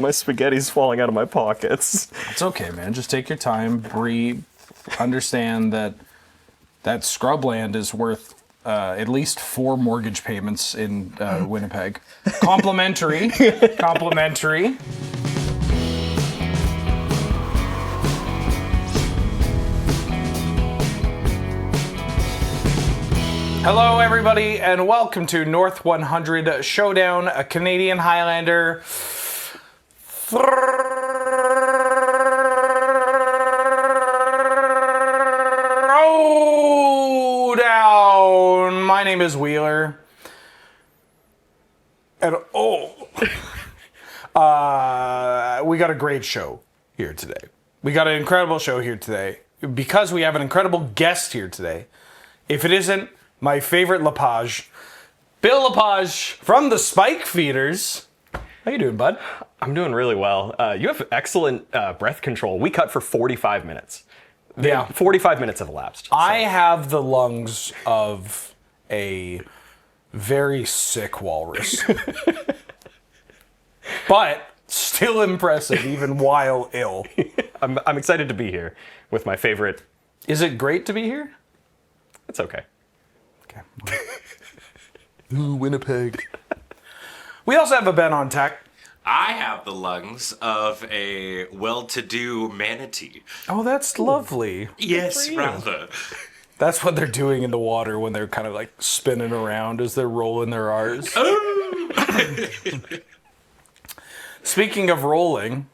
My spaghetti's falling out of my pockets. It's okay, man. Just take your time, breathe, understand that scrubland is worth at least 4 mortgage payments in Winnipeg. Complimentary. Complimentary. Hello, everybody, and welcome to North 100 Showdown, a Canadian Highlander. Showdown. My name is Wheeler. And we got a great show here today. We got an incredible show here today because we have an incredible guest here today. If it isn't my favorite Lepage, Bill Lepage from the Spike Feeders. How you doing, bud? I'm doing really well. You have excellent breath control. We cut for 45 minutes. Yeah. 45 minutes have elapsed. So. I have the lungs of a very sick walrus. But still impressive, even while ill. I'm excited to be here with my favorite. Is it great to be here? It's okay. Okay. Ooh, Winnipeg. We also have a Ben on tech. I have the lungs of a well-to-do manatee. Oh, that's lovely. Yes, rather. That's what they're doing in the water when they're kind of like spinning around as they're rolling their R's. Speaking of rolling,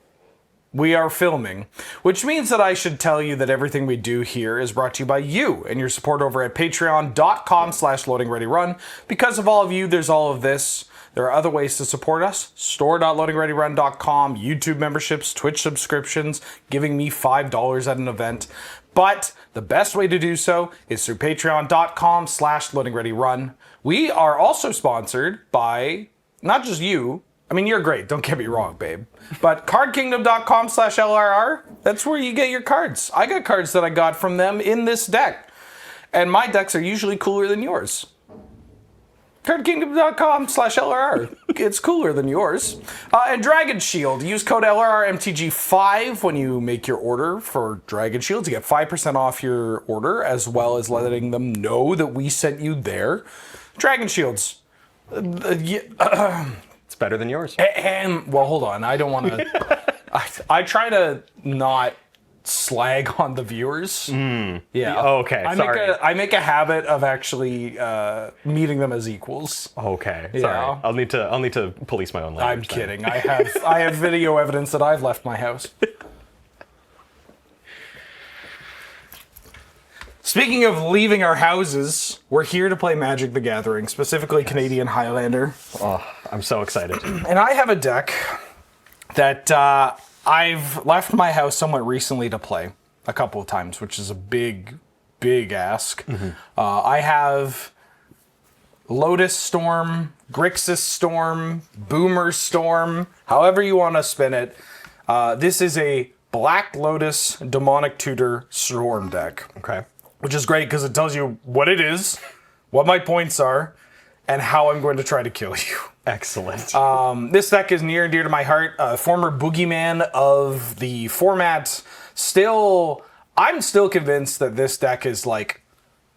we are filming, which means that I should tell you that everything we do here is brought to you by you and your support over at patreon.com/loadingreadyrun. Because of all of you, there's all of this. There are other ways to support us. Store.loadingreadyrun.com, YouTube memberships, Twitch subscriptions, giving me $5 at an event. But the best way to do so is through patreon.com/loadingreadyrun. We are also sponsored by not just you. I mean, you're great. Don't get me wrong, babe. But cardkingdom.com/LRR, that's where you get your cards. I got cards that I got from them in this deck. And my decks are usually cooler than yours. cardkingdom.com/LRR. It's cooler than yours. And Dragon Shield. Use code LRRMTG5 when you make your order for Dragon Shield to get 5% off your order, as well as letting them know that we sent you there. Dragon Shields. It's better than yours. And well, hold on. I don't want to. I try to not slag on the viewers. Yeah. Okay. Sorry. I make a habit of actually meeting them as equals. Okay. Yeah. Sorry. I'll need to police my own language. I'm kidding. I have video evidence that I've left my house. Speaking of leaving our houses, we're here to play Magic the Gathering, specifically Canadian Highlander. Oh, I'm so excited. And I have a deck that I've left my house somewhat recently to play a couple of times, which is a big, big ask. Mm-hmm. I have Lotus Storm, Grixis Storm, Boomer Storm, however you want to spin it. This is a Black Lotus Demonic Tutor Storm deck. Okay. Which is great because it tells you what it is, what my points are, and how I'm going to try to kill you. Excellent. This deck is near and dear to my heart. Former boogeyman of the format. I'm still convinced that this deck is like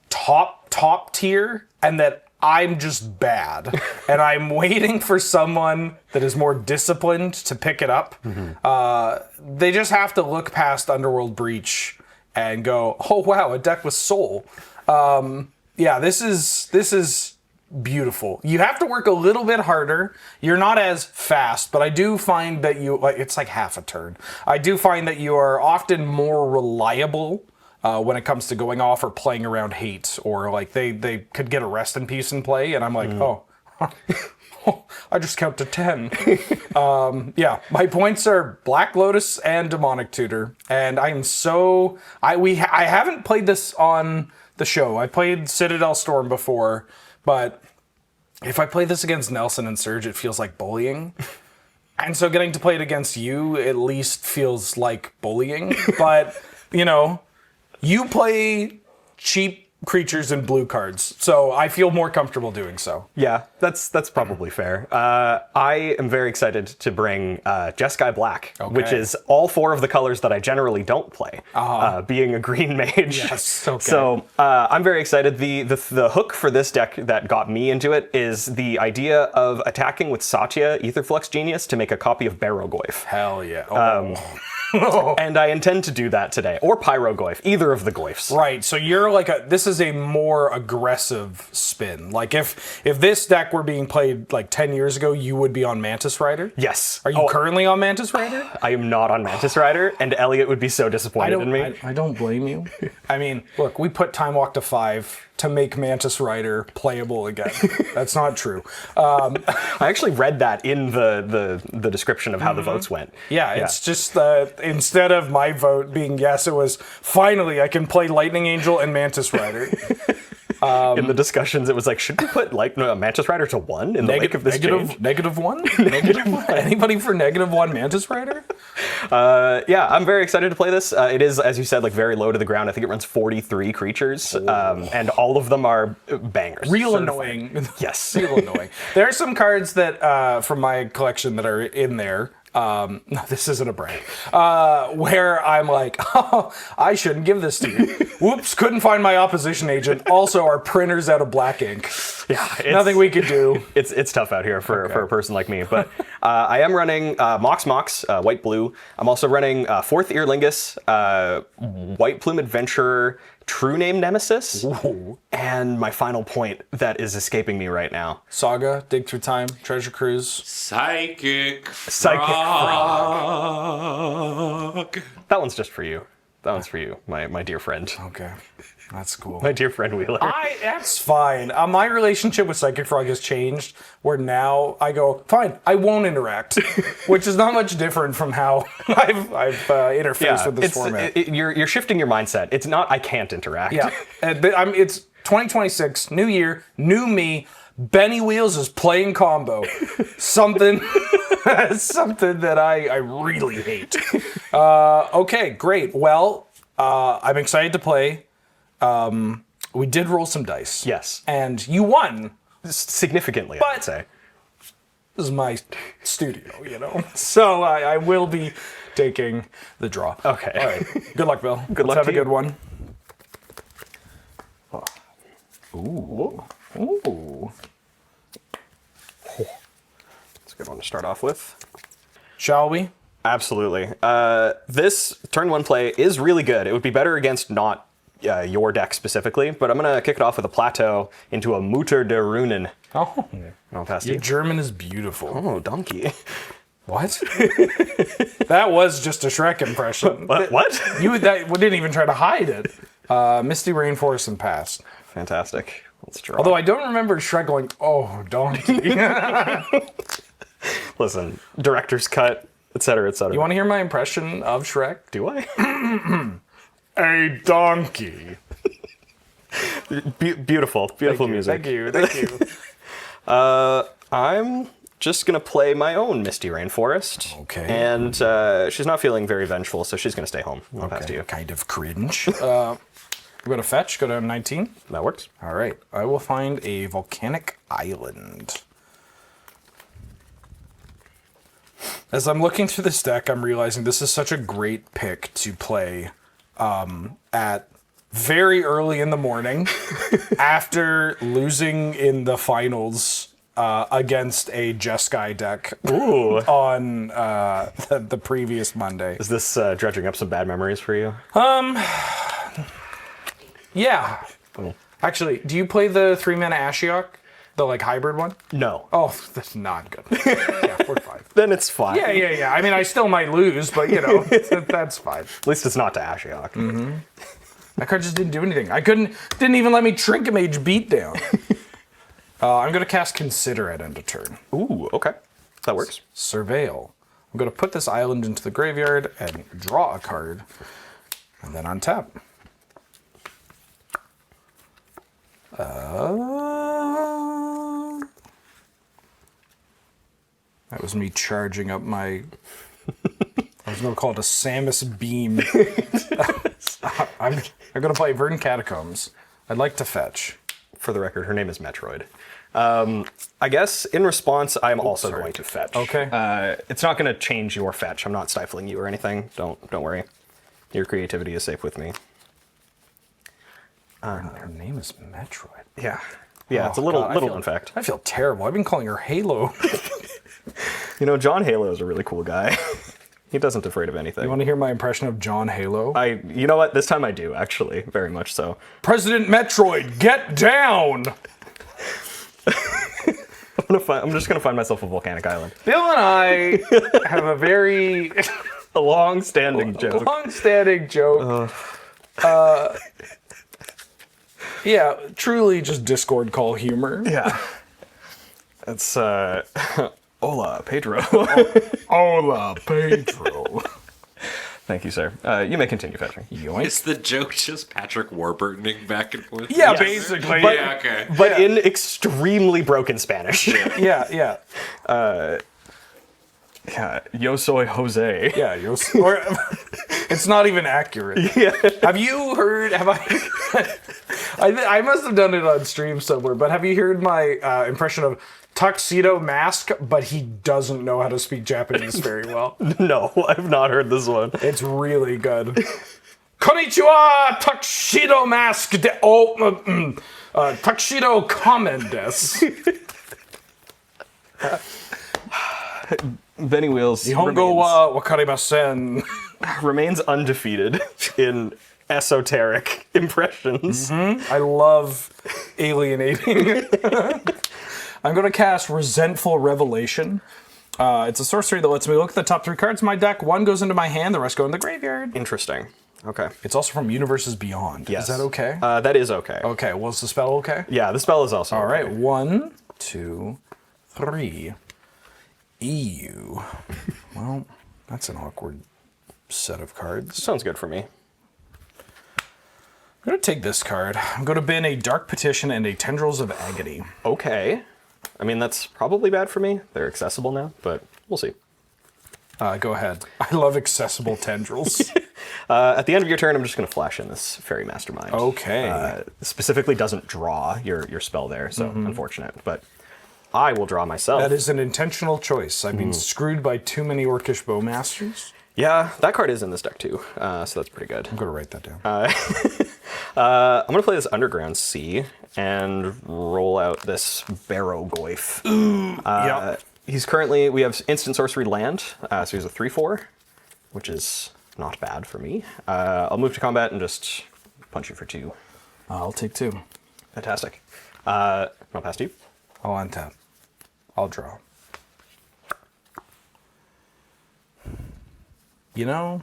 top tier, and that I'm just bad. And I'm waiting for someone that is more disciplined to pick it up. Mm-hmm. They just have to look past Underworld Breach and go, oh wow, a deck with soul. Yeah, this is beautiful. You have to work a little bit harder. You're not as fast, but I do find that it's like half a turn. I do find that you are often more reliable when it comes to going off or playing around hate, or like they could get a rest in peace in play, and I'm like, I just count to 10. Yeah, my points are Black Lotus and Demonic Tutor, and I haven't played this on the show. I played Citadel Storm before, but if I play this against Nelson and Surge, it feels like bullying. And so getting to play it against you at least feels like bullying. But, you play cheap creatures and blue cards. So I feel more comfortable doing so. Yeah, that's probably fair. I am very excited to bring Jeskai Black, which is all 4 of the colors that I generally don't play, being a green mage. Yes, okay. So I'm very excited. The hook for this deck that got me into it is the idea of attacking with Satya, Aetherflux Genius, to make a copy of Barrogoyf. Hell yeah. And I intend to do that today. Or Pyrogoyf, either of the Goyfs. Right, so you're like this is a more aggressive spin. Like if this deck were being played like 10 years ago, you would be on Mantis Rider? Yes. Are you currently on Mantis Rider? I am not on Mantis Rider, and Elliot would be so disappointed in me. I don't blame you. I mean, look, we put Time Walk to 5 to make Mantis Rider playable again. That's not true. I actually read that in the description of how the votes went. Yeah, it's just instead of my vote being yes, it was finally I can play Lightning Angel and Mantis Rider. In the discussions, it was like, should we put Mantis Rider to 1 in the wake of this change? Negative one? Negative one? Anybody for -1 Mantis Rider? Yeah, I'm very excited to play this. It is, as you said, like very low to the ground. I think it runs 43 creatures, and all of them are bangers. Real certified. annoying. Yes. Real annoying. There are some cards that from my collection that are in there. No, this isn't a brag. Where I'm like, oh, I shouldn't give this to you. Whoops, couldn't find my opposition agent. Also, our printer's out of black ink. Yeah, Nothing we could do. It's tough out here for a person like me. But I am running Mox, white blue. I'm also running 4th Earlingus, White Plume Adventurer, True Name Nemesis, and my final point that is escaping me right now. Saga, Dig Through Time, Treasure Cruise. Psychic Frog. That one's just for you. That one's for you, my dear friend. Okay, that's cool. My dear friend Wheeler. That's fine. My relationship with Psychic Frog has changed, where now I go, fine, I won't interact, which is not much different from how I've interfaced with this format. You're shifting your mindset. It's not I can't interact. Yeah, it's 2026, new year, new me. Benny Wheels is playing combo. Something that I really hate. Okay, great. Well, I'm excited to play. We did roll some dice. Yes. And you won. Significantly, I would say. This is my studio, you know. So I will be taking the draw. Okay. All right. Good luck, Bill. Good luck Let's have to a good you. one. Ooh. Ooh. That's a good one to start off with. Shall we? Absolutely. This turn 1 play is really good. It would be better against not your deck specifically, but I'm going to kick it off with a plateau into a Mutter der Runen. Oh. I'll pass to Your you. German is beautiful. Oh, donkey. What? That was just a Shrek impression. What? We didn't even try to hide it. Misty Rainforest and Past. Fantastic. Let's draw. Although I don't remember Shrek going, oh, donkey. Listen, director's cut, etc., etc. You want to hear my impression of Shrek? Do I? A donkey. Beautiful music. Thank you. I'm just going to play my own Misty Rainforest. Okay. And she's not feeling very vengeful, so she's going to stay home. I'll pass to you. Kind of cringe. We're going to fetch, go down 19. That works. All right. I will find a volcanic island. As I'm looking through this deck, I'm realizing this is such a great pick to play at very early in the morning after losing in the finals against a Jeskai deck on the previous Monday. Is this dredging up some bad memories for you? Yeah. Actually, do you play the 3-mana Ashiok? The like hybrid one? No. Oh, that's not good. Yeah, 4-5. Then it's fine. Yeah. I mean, I still might lose, but you know, that's fine. At least it's not to Ashiok. Mm-hmm. That card just didn't do anything. Didn't even let me Trinket Mage beat down. I'm going to cast Consider at end of turn. Ooh, okay. That works. Surveil. I'm going to put this island into the graveyard and draw a card, and then untap. That was me charging up my... I was going to call it a Samus Beam. I'm going to play Verdant Catacombs. I'd like to fetch. For the record, her name is Metroid. I guess in response, I'm also going to fetch. Okay. It's not going to change your fetch. I'm not stifling you or anything. Don't worry. Your creativity is safe with me. Her name is Metroid. Yeah. Yeah, it's a little known fact. I feel terrible. I've been calling her Halo. You know, John Halo is a really cool guy. He doesn't afraid of anything. You want to hear my impression of John Halo? You know what? This time I do, actually. Very much so. President Metroid, get down! I'm just going to find myself a volcanic island. Bill and I have a very A long-standing joke. long-standing joke. Yeah, truly just Discord call humor. Yeah. It's, Hola, Pedro. Hola, Pedro. Thank you, sir. You may continue fetching. Yoink. Is the joke just Patrick Warburtoning back and forth? Yeah, Yes. basically. Yeah, okay. But in extremely broken Spanish. Yeah. Yeah, yo soy Jose. Yeah, or, it's not even accurate. Yeah. Have you heard? I must have done it on stream somewhere. But have you heard my impression of Tuxedo Mask? But he doesn't know how to speak Japanese very well. No, I've not heard this one. It's really good. Konnichiwa, Tuxedo Mask. Tuxedo Kamen desu. Benny Wheels Nihongo wa wakarimasen. remains undefeated in esoteric impressions. I love alienating. I'm going to cast Resentful Revelation. It's a sorcery that lets me look at the top 3 cards of my deck. 1 goes into my hand, the rest go in the graveyard. Interesting. Okay. It's also from Universes Beyond. Yes. Is that okay? That is okay. Okay, well, is the spell okay? Yeah, the spell is also All okay. right, 1, 2, 3. EU. Well, that's an awkward set of cards. Sounds good for me. I'm going to take this card. I'm going to bin a Dark Petition and a Tendrils of Agony. Okay. I mean, that's probably bad for me. They're accessible now, but we'll see. Go ahead. I love accessible tendrils. At the end of your turn, I'm just going to flash in this Fairy Mastermind. Okay. Specifically doesn't draw your spell there, so unfortunate. But I will draw myself. That is an intentional choice. I've been screwed by too many Orcish Bowmasters. Yeah, that card is in this deck too, so that's pretty good. I'm going to write that down. I'm going to play this Underground Sea and roll out this Barrow Goyf. Yep. We have instant sorcery land, so he's a 3/4, which is not bad for me. I'll move to combat and just punch you for 2. I'll take 2. Fantastic. I'll pass to you. I'll untap. I'll draw. You know,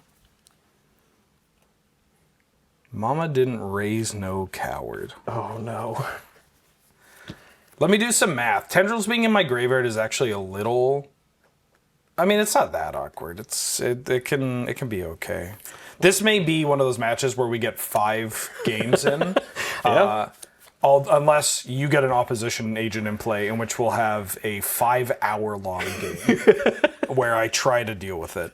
Mama didn't raise no coward. Oh no. Let me do some math. Tendrils being in my graveyard is actually a little... I mean, it's not that awkward. It can be okay. This may be one of those matches where we get 5 games in. Yeah. Unless you get an opposition agent in play, in which we'll have a 5-hour-long game where I try to deal with it.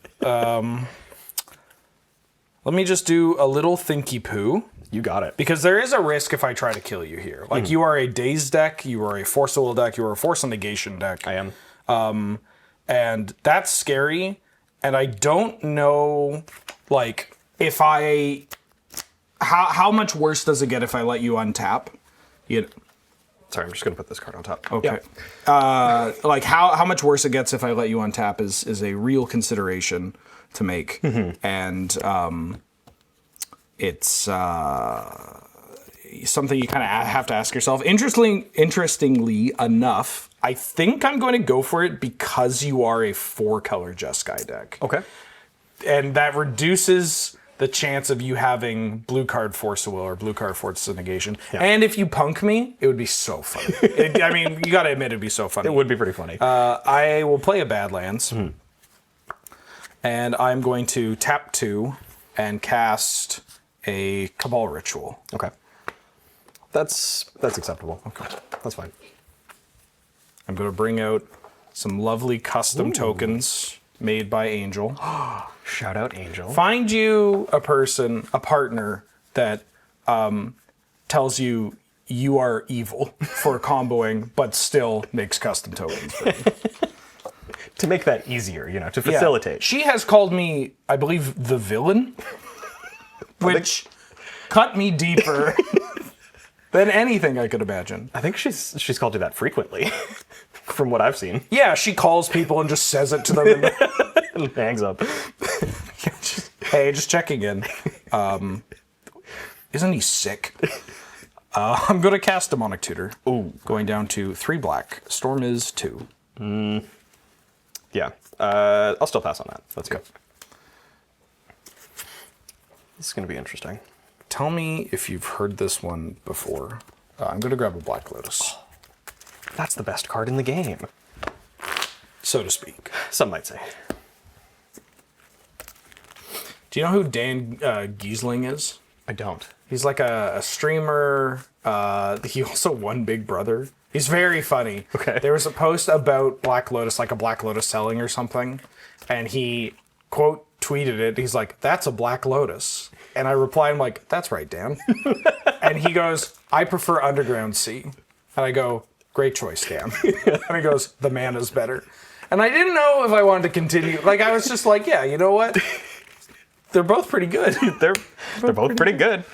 Let me just do a little thinky poo. You got it. Because there is a risk if I try to kill you here. Like, you are a Daze deck, you are a Force of Will deck, you are a Force of Negation deck. I am. And that's scary. And I don't know, like, if how much worse does it get if I let you untap? Sorry, I'm just going to put this card on top. Okay. Yeah. Like, how much worse it gets if I let you untap is a real consideration to make. And it's something you kind of have to ask yourself. Interestingly enough, I think I'm going to go for it because you are a 4-color Jeskai deck. Okay. And that reduces the chance of you having blue card Force of Will or blue card Force of Negation. Yeah. And if you punk me, it would be so funny. I mean, you got to admit it'd be so funny. It would be pretty funny. I will play a Badlands. And I'm going to tap 2 and cast a Cabal Ritual. Okay. That's acceptable. Okay. That's fine. I'm going to bring out some lovely custom tokens made by Angel. Shout out Angel. Find you a partner that tells you you are evil for comboing, but still makes custom tokens for you. To make that easier, you know, to facilitate. She has called me, I believe, the villain, which cut me deeper than anything I could imagine. I think she's called you that frequently, from what I've seen. Yeah, she calls people and just says it to them. And hangs up. Hey, just checking in. Isn't he sick? I'm going to cast Demonic Tutor. Ooh. Going down to 3 black. Storm is 2. Yeah. I'll still pass on that. Let's go. This is going to be interesting. Tell me if you've heard this one before. I'm going to grab a Black Lotus. That's the best card in the game. So to speak. Some might say. Do you know who Dan Giesling is? I don't. He's like a streamer. He also won Big Brother. He's very funny. Okay. There was a post about Black Lotus, like a Black Lotus selling or something, and he quote tweeted it. He's like, "That's a Black Lotus," and I replied, "I'm like, that's right, Dan." And he goes, "I prefer Underground Sea," and I go, "Great choice, Dan." And he goes, "The mana is better," and I didn't know if I wanted to continue. Like I was just like, "Yeah, you know what? They're both pretty good." They're both pretty good.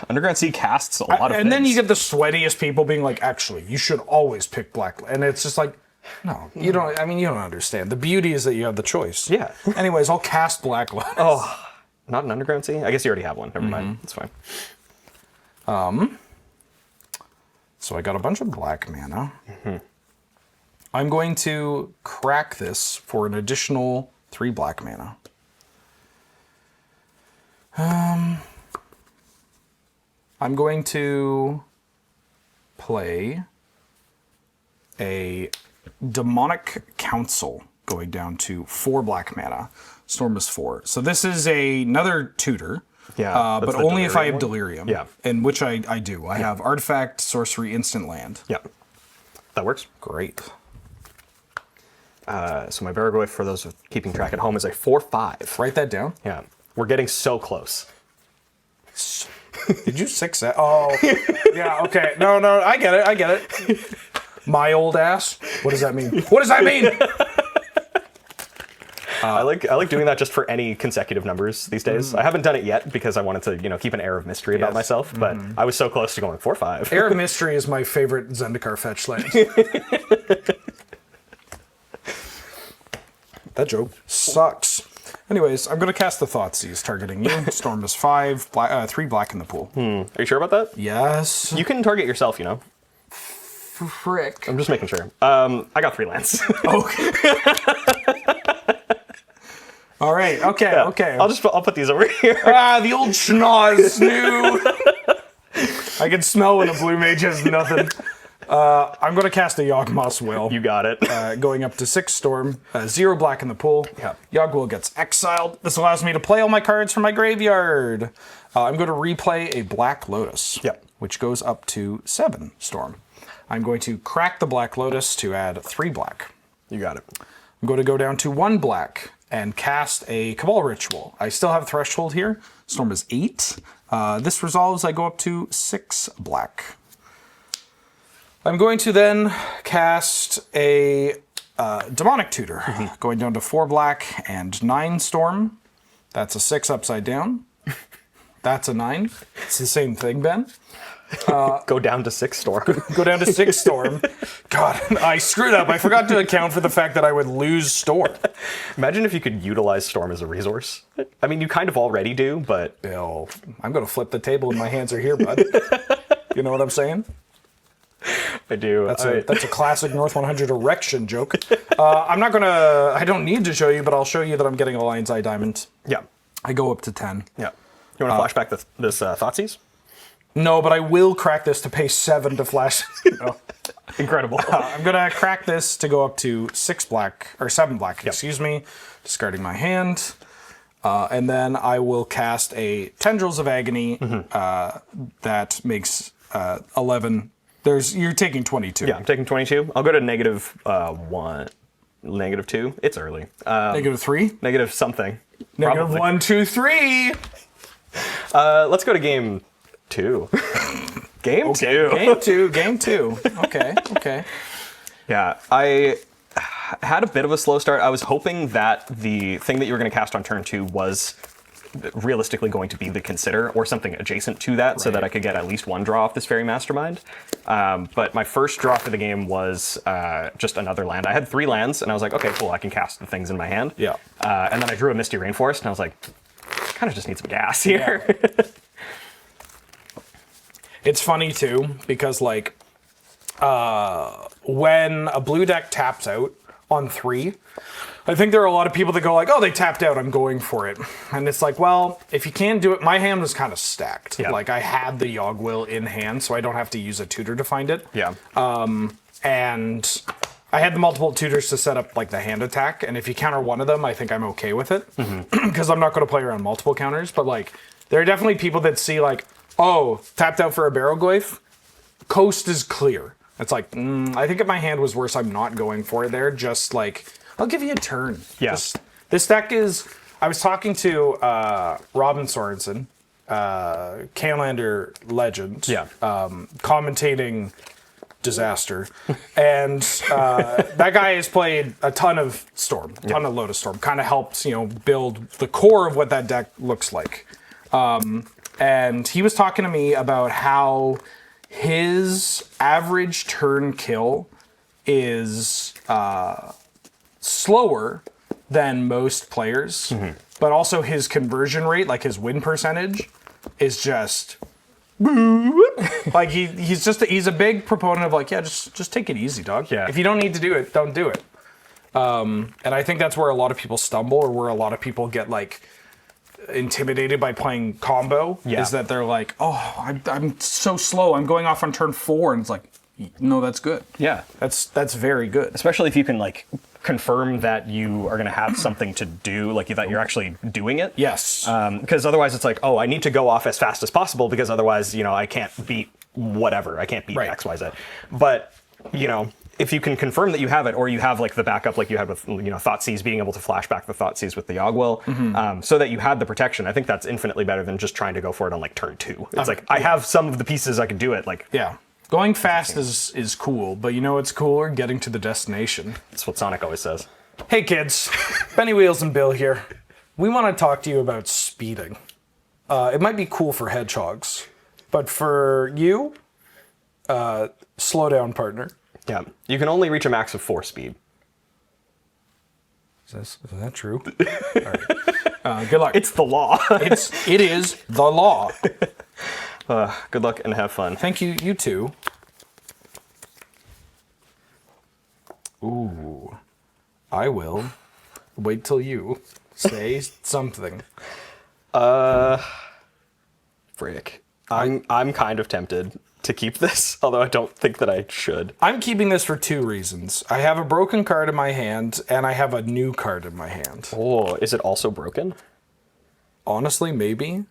Underground Sea casts a lot of things. And then you get the sweatiest people being like, actually, you should always pick black. And it's just like, no, you don't. I mean, you don't understand. The beauty is that you have the choice. Yeah. Anyways, I'll cast Black Lotus. Oh, not an Underground Sea? I guess you already have one. Never mind. It's fine. So I got a bunch of black mana. I'm going to crack this for an additional 3 black mana. I'm going to play a Demonic Council going down to 4 black mana. Storm is 4. So this is another tutor. Yeah, but that's the only if I have Delirium one? Delirium. Yeah. And which I do. I have Artifact, Sorcery, Instant Land. Yeah. That works. Great. So my Baragoi, for those of keeping track at home, is a 4/5. Write that down. Yeah. We're getting so close. Did you 6 that? Oh, yeah, okay. No, I get it. My old ass? What does that mean? What does that mean? I like doing that just for any consecutive numbers these days. I haven't done it yet because I wanted to, keep an air of mystery about myself, but I was so close to going 4/5. Air of Mystery is my favorite Zendikar fetch land. That joke sucks. Anyways, I'm going to cast the Thoughtseize targeting you. Storm is 5, 3 black in the pool. Are you sure about that? Yes. You can target yourself, Frick. I'm just making sure. I got 3 lands. Okay. All right. Okay. Yeah. Okay. I'll put these over here. The old schnoz snoo. I can smell when a blue mage has nothing. I'm going to cast a Yawgmoth's Will. You got it. Going up to 6 Storm, 0 black in the pool. Yeah. Yawgwill gets exiled. This allows me to play all my cards from my graveyard. I'm going to replay a Black Lotus, which goes up to 7 Storm. I'm going to crack the Black Lotus to add 3 black. You got it. I'm going to go down to 1 black and cast a Cabal Ritual. I still have Threshold here. Storm is 8. This resolves, I go up to 6 black. I'm going to then cast a Demonic Tutor, going down to 4 black and 9 Storm. That's a 6 upside down. That's a 9. It's the same thing, Ben. Go down to 6 Storm. Go down to 6 Storm. God, I screwed up. I forgot to account for the fact that I would lose Storm. Imagine if you could utilize Storm as a resource. I mean, you kind of already do, but... Bill, I'm going to flip the table and my hands are here, bud. You know what I'm saying? I do. That's a classic North 100 erection joke. I don't need to show you, but I'll show you that I'm getting a Lion's Eye Diamond. Yeah. I go up to 10. Yeah. You want to flashback this Thoughtseize? No, but I will crack this to pay 7 to flash. No. Incredible. I'm going to crack this to go up to 6 black, or 7 black, excuse me, discarding my hand. And then I will cast a Tendrils of Agony that makes 11. You're taking 22. Yeah, I'm taking 22. I'll go to -1, -2. It's early. -3? Negative something. Negative Probably. 1, 2, 3. Let's go to game 2. Game two. Game two. Okay. Yeah, I had a bit of a slow start. I was hoping that the thing that you were going to cast on turn 2 was realistically going to be the Consider or something adjacent to that, so that I could get at least one draw off this Fairy Mastermind. But my first draw for the game was just another land. I had 3 lands, and I was like, okay, cool, I can cast the things in my hand. Yeah. And then I drew a Misty Rainforest, and I was like, kind of just need some gas here. Yeah. It's funny too, because like when a blue deck taps out on 3, I think there are a lot of people that go like, oh, they tapped out, I'm going for it. And it's like, well, if you can do it, my hand was kind of stacked. Yeah. Like I had the Yogg-Will in hand, so I don't have to use a tutor to find it. Yeah. And I had the multiple tutors to set up like the hand attack, and if you counter one of them, I think I'm okay with it. Because I'm not going to play around multiple counters, but like there are definitely people that see like, oh, tapped out for a Barrowglyph, coast is clear. It's like, I think if my hand was worse, I'm not going for it there. Just like, I'll give you a turn. Yeah. This deck is, I was talking to Robin Sorensen, Canlander legend, Yeah. Commentating disaster. And that guy has played a ton of Storm, a ton of Lotus Storm, kind of helped, build the core of what that deck looks like. And he was talking to me about how his average turn kill is slower than most players, but also his conversion rate, like his win percentage, is just like he's a big proponent of like, yeah, just take it easy, dog. Yeah. If you don't need to do it, don't do it. And I think that's where a lot of people stumble, or where a lot of people get like intimidated by playing combo. Yeah. Is that they're like, oh, I'm so slow, I'm going off on turn 4, and it's like, no, that's good. Yeah. That's very good. Especially if you can like confirm that you are going to have something to do, like that you're actually doing it. Yes. Because otherwise it's like, oh, I need to go off as fast as possible because otherwise, I can't beat whatever. I can't beat Right. X, Y, Z. But, if you can confirm that you have it, or you have like the backup like you had with, Thoughtseize, being able to flash back the Thoughtseize with the Yogg-Will, so that you had the protection, I think that's infinitely better than just trying to go for it on like turn 2. It's like, I have some of the pieces I can do it. Like, Yeah. Going fast is cool, but what's cooler? Getting to the destination. that's what Sonic always says. Hey kids, Benny Wheels and Bill here. We want to talk to you about speeding. It might be cool for hedgehogs, but for you, slow down, partner. Yeah. You can only reach a max of 4 speed. Is that true? All right. Good luck. It's the law. It is the law. Good luck and have fun. Thank you, you too. Ooh. I will. Wait till you say something. Frick. I'm kind of tempted to keep this, although I don't think that I should. I'm keeping this for 2 reasons. I have a broken card in my hand, and I have a new card in my hand. Oh, is it also broken? Honestly, maybe.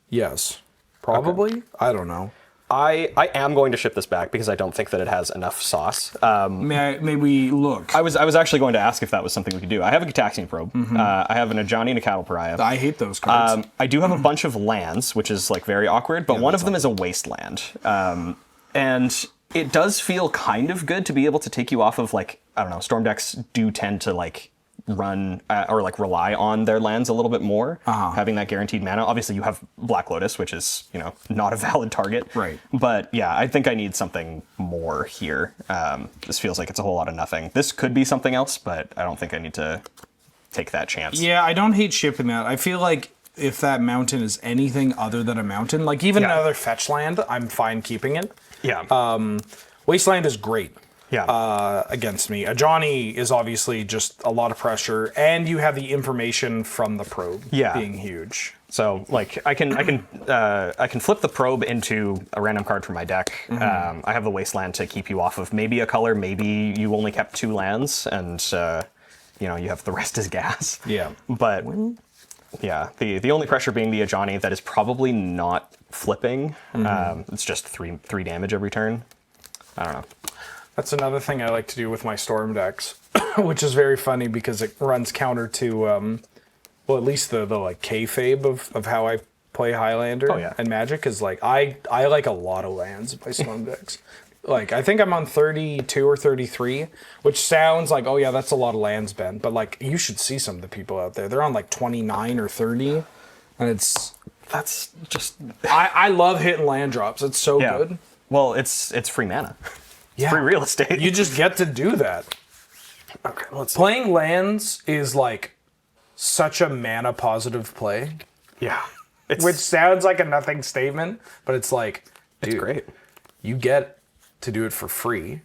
Yes. Probably. Okay. I don't know. I am going to ship this back because I don't think that it has enough sauce. May we look? I was actually going to ask if that was something we could do. I have a Gitaxian Probe. I have an Ajani and a Cattle Pariah. I hate those cards. I do have a bunch of lands, which is like very awkward, but one of them is a wasteland. And it does feel kind of good to be able to take you off of like, I don't know, Storm decks do tend to like run or like rely on their lands a little bit more, having that guaranteed mana. Obviously you have Black Lotus, which is, not a valid target. Right. But yeah, I think I need something more here. This feels like it's a whole lot of nothing. This could be something else, but I don't think I need to take that chance. Yeah, I don't hate shipping that. I feel like if that mountain is anything other than a mountain, like even another fetch land, I'm fine keeping it. Yeah. Wasteland is great. Yeah. Against me. Ajani is obviously just a lot of pressure, and you have the information from the probe being huge. So like I can flip the probe into a random card from my deck. I have the wasteland to keep you off of maybe a color, maybe you only kept 2 lands, and you have the rest as gas. Yeah. But yeah, the only pressure being the Ajani that is probably not flipping. It's just 3 damage every turn. I don't know. That's another thing I like to do with my Storm decks, which is very funny because it runs counter to, well, at least the like kayfabe of how I play Highlander yeah. and Magic is like I like a lot of lands in my Storm decks. Like I think I'm on 32 or 33, which sounds like, oh yeah, that's a lot of lands, Ben. But like you should see some of the people out there. They're on like 29 or 30, and That's just I love hitting land drops. It's so good. Well, it's free mana. Yeah. Free real estate. You just get to do that. Okay, let's see. Playing lands is like such a mana positive play, Yeah. which sounds like a nothing statement, but it's like, dude, it's great. you get to do it for free,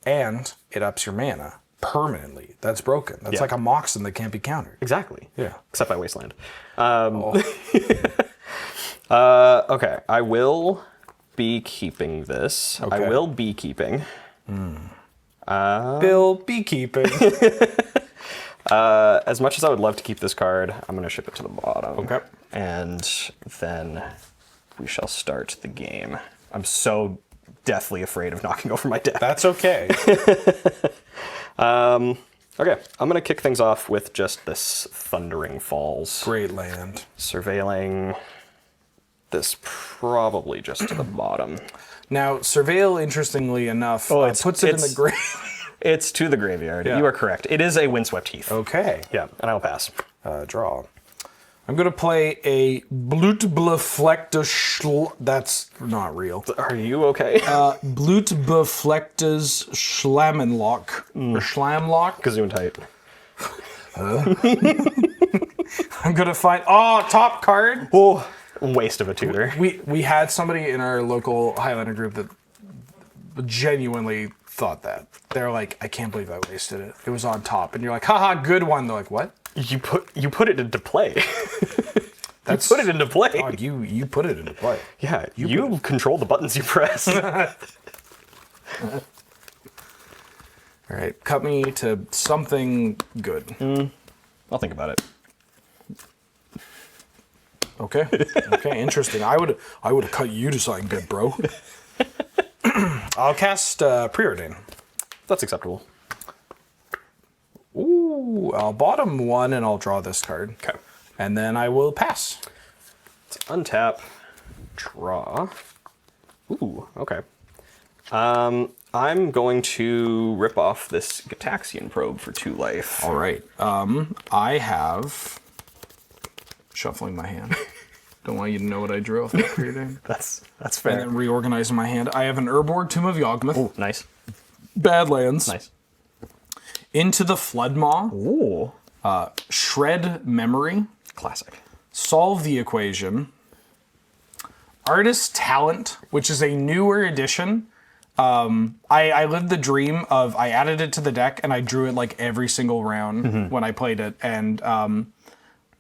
and it ups your mana permanently. That's broken. That's like a Moxen that can't be countered. Exactly. Yeah. Except by Wasteland. Okay, I will be keeping this. I Okay. will be keeping. Bill beekeeping. As much as I would love to keep this card, I'm going to ship it to the bottom. Okay. And then we shall start the game. I'm so deathly afraid of knocking over my deck. That's okay. Okay, I'm going to kick things off with just this Thundering Falls. Great land. Surveilling this probably just to the bottom. Now, Surveil, interestingly enough, puts it in the grave. It's to the graveyard. Yeah. You are correct. It is a Windswept Heath. Okay. Yeah, and I'll pass. Draw. I'm going to play a Blutbefleckte That's not real. Are you okay? Blutbeflecktes Schlammenlock. Or Schlamlock. Gazoon tight. I'm going to find... Oh, top card. Oh, waste of a tutor. We had somebody in our local Highlander group that genuinely thought that. They're like, I can't believe I wasted it. It was on top. And you're like, haha, good one. They're like, what? You put it into play. That's, you put it into play. God, you put it into play. Yeah, you control the buttons you press. All right, cut me to something good. I'll think about it. Okay. Okay, interesting. I would have cut you to something good, bro. I'll cast Preordain. That's acceptable. Ooh, I'll bottom one and I'll draw this card. Okay. And then I will pass. Let's untap, draw. Ooh, okay. I'm going to rip off this Gitaxian Probe for 2 life. All right. I have shuffling my hand. Don't want you to know what I drew off that Preordain. That's And fair. then reorganizing my hand. I have an Urborg Tomb of Yawgmoth. Ooh, nice. Badlands. Nice. Into the Floodmaw. Ooh. Shred Memory. Classic. Solve the Equation. Artist Talent, which is a newer edition. I lived the dream of I added it to the deck and I drew it like every single round when I played it. And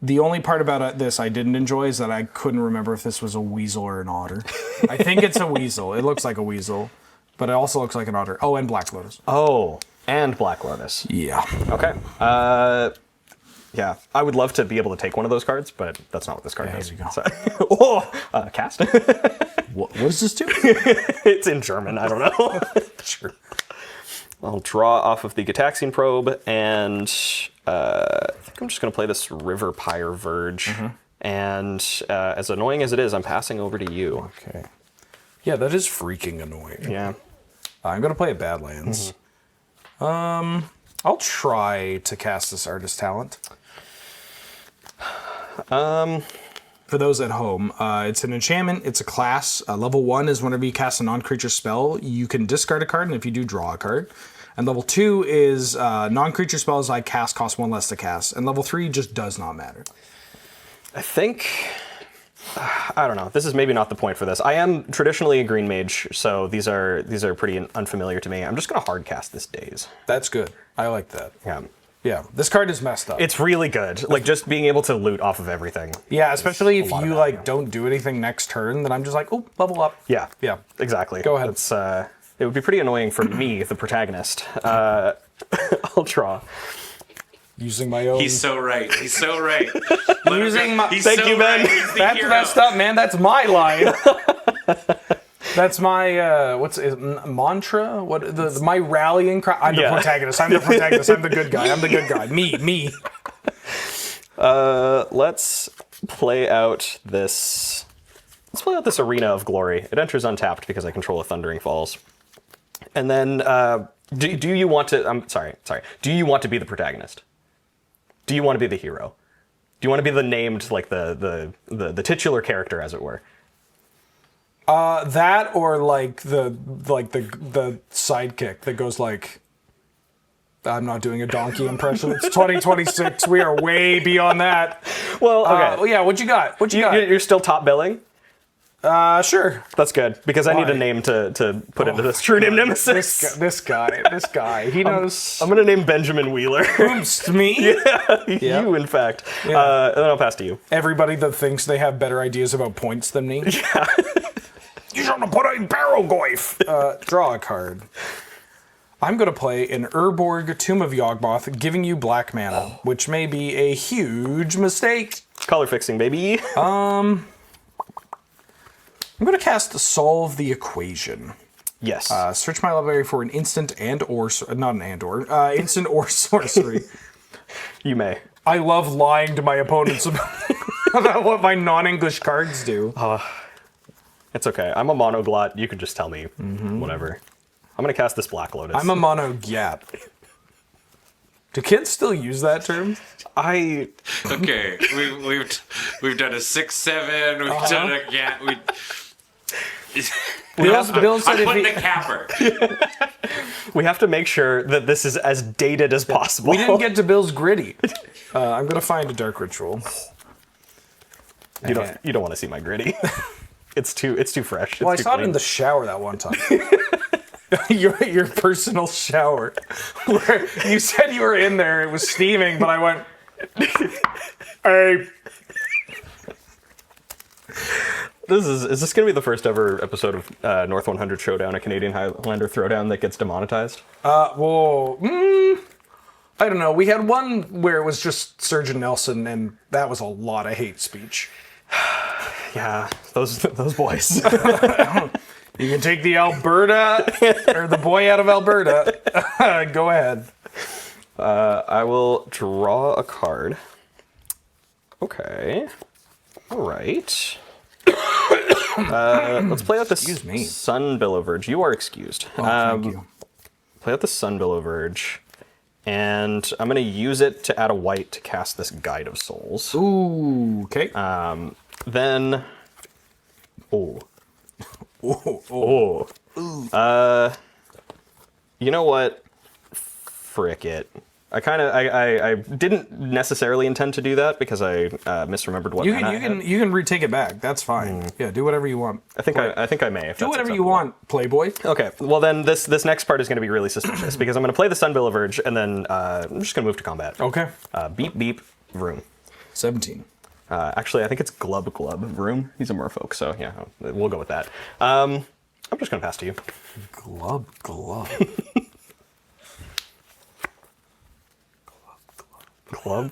the only part about this I didn't enjoy is that I couldn't remember if this was a weasel or an otter. I think it's a weasel. It looks like a weasel, but it also looks like an otter. Oh, and Black Lotus. Oh, and Black Lotus. Yeah. Okay. Yeah, I would love to be able to take one of those cards, but that's not what this card does. There you go. So, cast. What does this do? It's in German. I don't know. Sure. I'll draw off of the Gitaxian Probe, and I think I'm just going to play this River Pyre Verge. And as annoying as it is, I'm passing over to you. Okay. Yeah, that is freaking annoying. Yeah. I'm going to play a Badlands. I'll try to cast this Artist Talent. For those at home, it's an enchantment. It's a class. Level 1 is whenever you cast a non-creature spell, you can discard a card, and if you do, draw a card. And level 2 is non-creature spells I cast cost 1 less to cast. And level 3 just does not matter. I think... I don't know. This is maybe not the point for this. I am traditionally a green mage, so these are pretty unfamiliar to me. I'm just going to hard cast this Daze. That's good. I like that. Yeah. Yeah, this card is messed up. It's really good. Like, just being able to loot off of everything. Yeah, especially if lot of you value. don't do anything next turn, then I'm just like, oh, level up. Yeah. Yeah. Exactly. Go ahead. It's, it would be pretty annoying for me, the protagonist. I'll draw. Using my own. He's so right. He's so right. Using my. He's Thank so you, Ben. right. He's the That's hero. messed up, man. That's my line. That's my mantra. What my rallying cry? I'm the protagonist. I'm the protagonist. I'm the good guy. I'm the good guy. Me. Let's play out this. Let's play out this Arena of Glory. It enters untapped because I control a Thundering Falls. And then, do you want to? I'm sorry. Do you want to be the protagonist? Do you want to be the hero? Do you want to be the named, like the titular character, as it were? That or like the sidekick that goes like. I'm not doing a donkey impression. It's 2026. We are way beyond that. Well, okay. Yeah, what you got? You're still top billing? Sure. That's good, because I need a name to put into this true name nemesis. This guy. He knows. I'm going to name Benjamin Wheeler. Oops, me? Yeah, you, in fact. Yeah. And then I'll pass to you. Everybody that thinks they have better ideas about points than me. Yeah. You should have put a barrel goif. Draw a card. I'm going to play an Urborg Tomb of Yawgmoth, giving you black mana, which may be a huge mistake. Color fixing, baby. I'm going to cast Solve the Equation. Yes. Search my library for an instant instant or sorcery. You may. I love lying to my opponents about what my non-English cards do. It's okay. I'm a monoglot. You can just tell me whatever. I'm going to cast this Black Lotus. I'm a mono-gyat. Do kids still use that term? Okay, we've done a 6-7. We've done a cat. Bill said I'm putting a capper. We have to make sure that this is as dated as possible. We didn't get to Bill's gritty. I'm going to find a dark ritual. You don't want to see my gritty. It's too fresh. Well, I saw it in the shower that one time. your personal shower. Where you said you were in there, it was steaming, but I went, hey. Is this going to be the first ever episode of North 100 Showdown, a Canadian Highlander throwdown that gets demonetized? I don't know. We had one where it was just Surgeon Nelson, and that was a lot of hate speech. Yeah, those boys. You can take the Alberta, or the boy out of Alberta. Go ahead. I will draw a card. Okay. All right. Let's play out this Sun Billoverge. You are excused. Thank you. Play out the Sun Billoverge. And I'm going to use it to add a white to cast this Guide of Souls. Ooh, okay. Then... you know what? Frick it. I didn't necessarily intend to do that because I misremembered what you can retake it back. That's fine. Yeah, do whatever you want. I think I may. If do that's whatever acceptable. you want, Playboy. Okay. Well, then this next part is going to be really suspicious because I'm going to play the Sun Billoverge and then I'm just going to move to combat. Okay. Beep beep vroom. 17. Actually, I think it's glub vroom. He's a merfolk, so yeah, we'll go with that. I'm just going to pass to you. Glub. Glub. I'm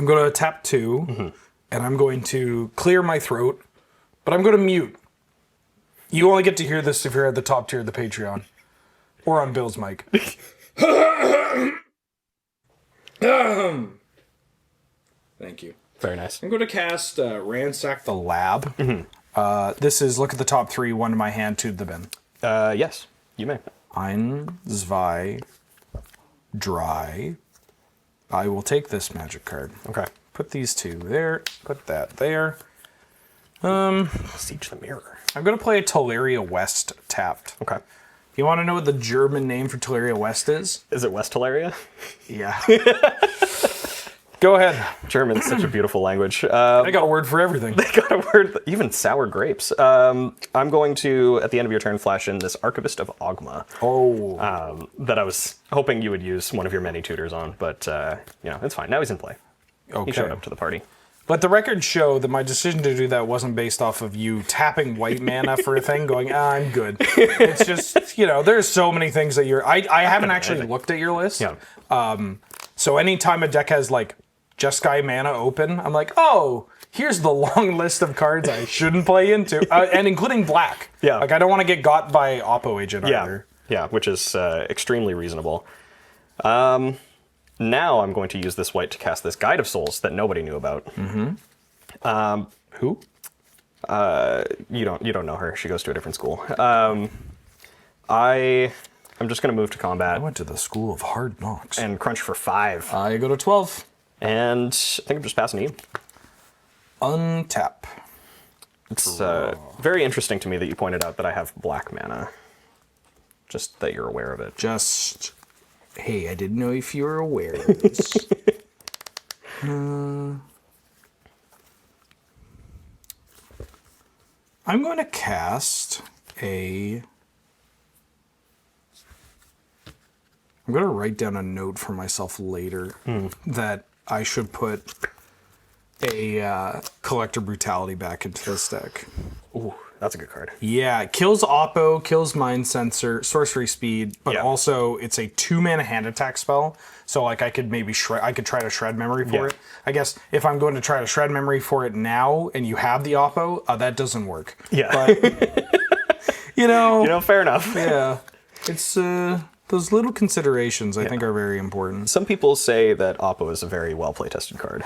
going to tap 2, and I'm going to clear my throat, but I'm going to mute. You only get to hear this if you're at the top tier of the Patreon, or on Bill's mic. Thank you. Very nice. I'm going to cast Ransack the Lab. This is look at the top 3, one in my hand, two to the bin. Yes, you may. Ein, zwei, drei. I will take this magic card. Okay. Put these two there. Put that there. Siege the Mirror. I'm going to play Teleria West tapped. Okay. You want to know what the German name for Teleria West is? Is it West Hilaria? Yeah. Go ahead. German's such a beautiful language. I got a word for everything. They got a word, even sour grapes. I'm going to, at the end of your turn, flash in this Archivist of Ogma. Oh. That I was hoping you would use one of your many tutors on, but, it's fine. Now he's in play. Okay. He showed up to the party. But the records show that my decision to do that wasn't based off of you tapping white mana for a thing, going, I'm good. It's just, there's so many things that I haven't actually looked at your list. Yeah. So anytime a deck has, Jeskai mana open, I'm like, oh, here's the long list of cards I shouldn't play into, and including black. Yeah. I don't want to get got by Oppo Agent either. Yeah, which is extremely reasonable. Now I'm going to use this white to cast this Guide of Souls that nobody knew about. Who? You don't know her. She goes to a different school. I'm just going to move to I combat went to the school of hard knocks. and crunch for 5. I go to 12. And I think I'm just passing you. Untap. It's very interesting to me that you pointed out that I have black mana. Just that you're aware of it. Just, hey, I didn't know if you were aware of this. I'm going to cast a... I'm going to write down a note for myself later that I should put a Collector Brutality back into this deck. Ooh, that's a good card. Yeah, it kills Oppo, kills Mind Sensor, Sorcery Speed, but Yeah. also it's a 2-mana hand attack spell. So like I could maybe I could try to shred memory for Yeah. it. I guess if I'm going to try to shred memory for it now and you have the Oppo, that doesn't work. Yeah. But you know, Fair enough. yeah. It's those little considerations I think are very important. Some people say that Oppo is a very well play-tested card.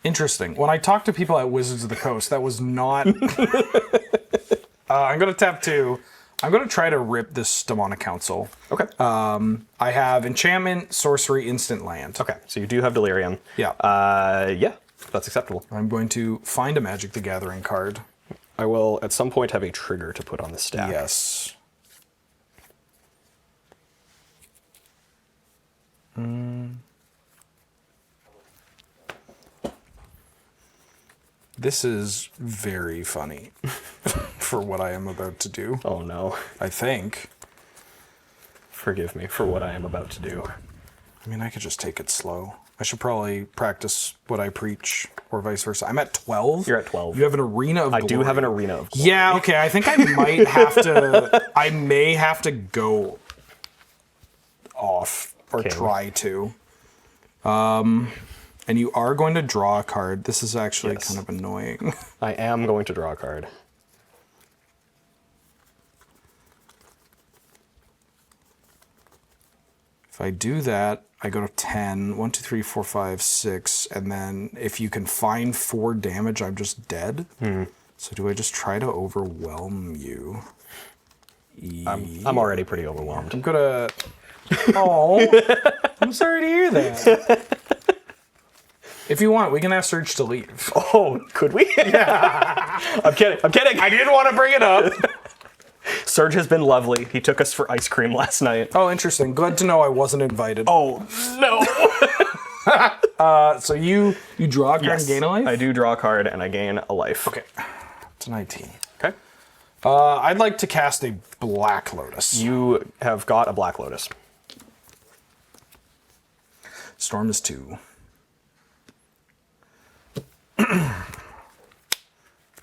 Interesting. When I talked to people at Wizards of the Coast, that was not... I'm going to tap 2. I'm going to try to rip this Demonic Council. Okay. I have Enchantment, Sorcery, Instant Land. Okay, so you do have Delirium. Yeah. Yeah, that's acceptable. I'm going to find a Magic the Gathering card. I will at some point have a trigger to put on the stack. Yes. This is very funny for what I am about to do, Oh no. I think. Forgive me for what I am about to do. I mean, I could just take it slow. I should probably practice what I preach, or vice versa. I'm at 12. You're at 12. You have an Arena of I Glory. do have an Arena of Glory. Yeah, okay. I think I might have to... I may have to go off, or Okay. try to. And you are going to draw a card. This is actually Yes. kind of annoying. I am going to draw a card. If I do that, I go to 10. 1, 2, 3, 4, 5, 6. And then if you can find 4 damage, I'm just dead. So do I just try to overwhelm you? I'm already pretty overwhelmed. I'm gonna... Oh, I'm sorry to hear that. If you want, we can ask Serge to leave. Oh, could we? Yeah. I'm kidding. I didn't want to bring it up. Serge has been lovely. He took us for ice cream last night. Oh, interesting. Glad to know I wasn't invited. Oh, no. So you draw a card Yes, and gain a life? I do draw a card and I gain a life. Okay. It's a 19. Okay. I'd like to cast a Black Lotus. You have got a Black Lotus. Storm is 2.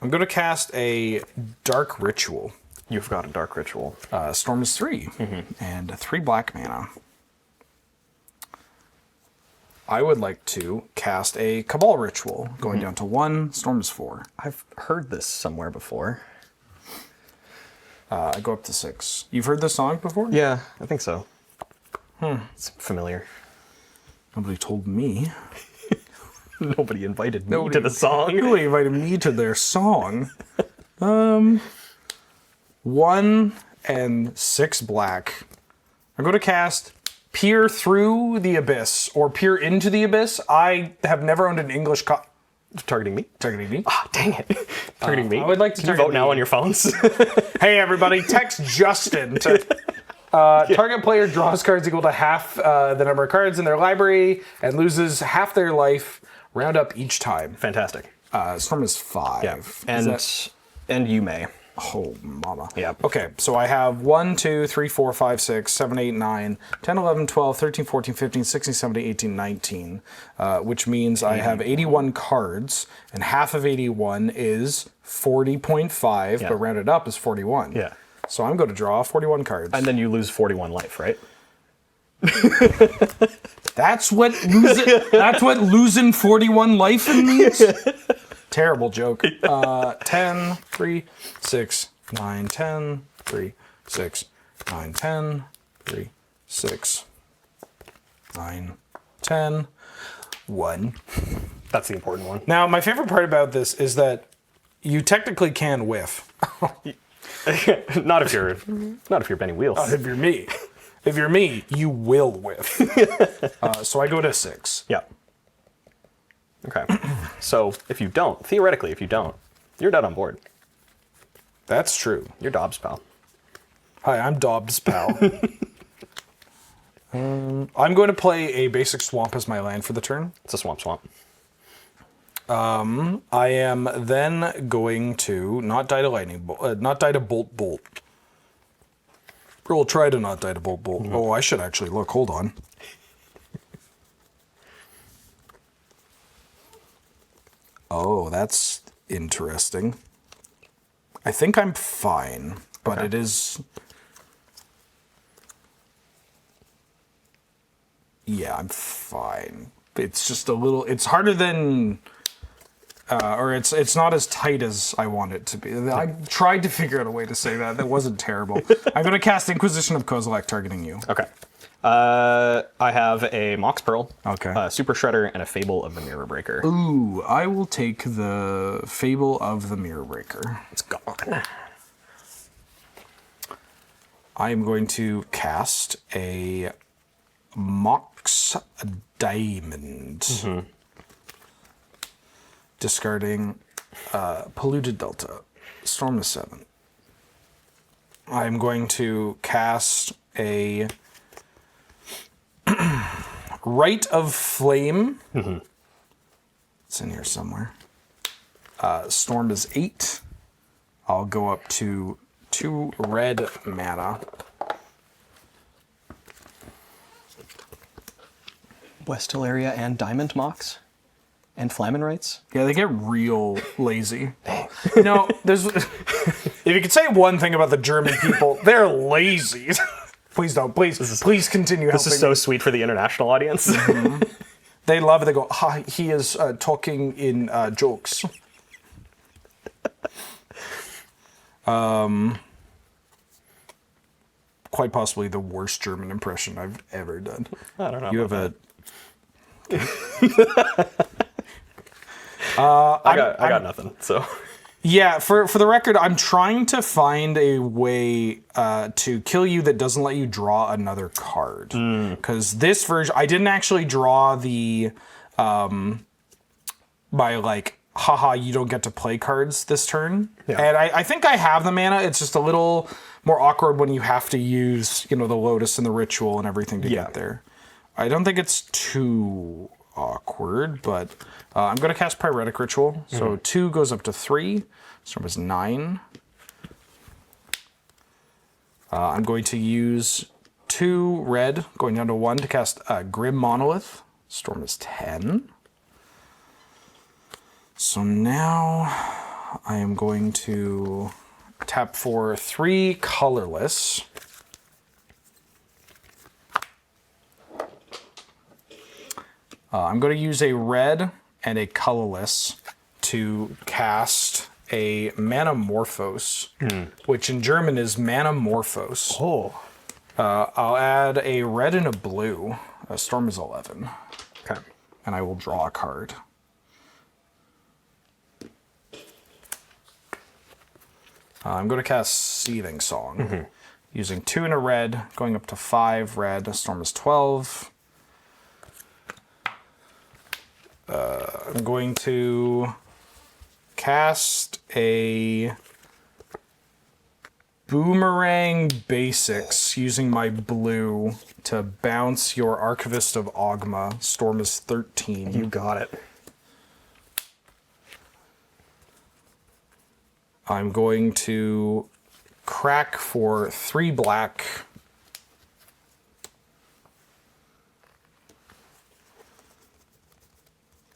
I'm going to cast a Dark Ritual. You've got a Dark Ritual. Storm is 3. And 3 black mana. I would like to cast a Cabal Ritual, going down to 1. Storm is 4. I've heard this somewhere before. I go up to 6. You've heard this song before? Yeah, I think so. It's familiar. Nobody told me. Nobody invited me to the song. Nobody invited me to their song. 1 and 6 black. I'm going to cast Peer Through the Abyss, or Peer Into the Abyss. I have never owned an English Targeting me? targeting me. Ah, dang it. Targeting me? I would like to Can you target vote now me. on your phones? Hey, everybody, text Justin to... Target player draws cards equal to half the number of cards in their library and loses half their life. Round up each time. Fantastic. Storm is 5. Yeah. Is And you may. Oh, mama. Yeah. Okay, so I have 1, 2, 3, 4, 5, 6, 7, 8, 9, 10, 11, 12, 13, 14, 15, 16, 17, 18, 19, which means I have 81 cards, and half of 81 is 40.5, but rounded up is 41. Yeah. So I'm going to draw 41 cards. And then you lose 41 life, right? That's what losing 41 life in means? Terrible joke. 10, 3, 6, 9, 10, 3, 6, 9, 10, 3, 6, 9, 10, 1. That's the important one. Now, my favorite part about this is that you technically can whiff. Not if you're Benny Wheels. If you're me. If you're me, you will whiff. So I go to 6. Yeah. Okay. So if you don't, theoretically, if you don't, you're dead on board. That's true. You're Dobbs, pal. Hi, I'm Dobbs, pal. I'm going to play a basic swamp as my land for the turn. It's a swamp. I am then going to not die to lightning bolt, not die to bolt. We'll try to not die to bolt. Mm-hmm. Oh, I should actually look. Hold on. Oh, that's interesting. I think I'm fine, but okay. It is. Yeah, I'm fine. It's just a little. It's harder than. Or it's not as tight as I want it to be. I tried to figure out a way to say that. That wasn't terrible. I'm going to cast Inquisition of Kozilek targeting you. Okay. I have a Mox Pearl, okay. A Super Shredder, and a Fable of the Mirror Breaker. Ooh, I will take the Fable of the Mirror Breaker. It's gone. I am going to cast a Mox Diamond. Mm-hmm. Discarding Polluted Delta. Storm is 7. I'm going to cast a Rite of Flame. Mm-hmm. It's in here somewhere. Storm is 8. I'll go up to 2 red mana. West Hilaria and Diamond Mox? And Flamin' Rights? Yeah, they get real lazy. No, there's. If you could say one thing about the German people, they're lazy. Please don't. Please continue. This is so sweet for the international audience. Mm-hmm. They love it. They go, he is talking in jokes. Quite possibly the worst German impression I've ever done. I don't know. You have a. I got nothing. So, yeah. For the record, I'm trying to find a way to kill you that doesn't let you draw another card. Because this version, I didn't actually draw the by like, haha, you don't get to play cards this turn. Yeah. And I think I have the mana. It's just a little more awkward when you have to use, the Lotus and the Ritual and everything to get there. I don't think it's too awkward, but I'm going to cast Pyretic Ritual. So 2 goes up to 3. Storm is 9. I'm going to use 2 red, going down to 1 to cast Grim Monolith. Storm is 10. So now I am going to tap for 3 colorless. I'm going to use a red and a colorless to cast a Manamorphose, which in German is Manamorphose. Oh. I'll add a red and a blue. Storm is 11. Okay. And I will draw a card. I'm going to cast Seething Song. Using 2 and a red, going up to 5 red. Storm is 12. I'm going to cast a Boomerang Basics using my blue to bounce your Archivist of Ogma. Storm is 13. You got it. I'm going to crack for 3 black.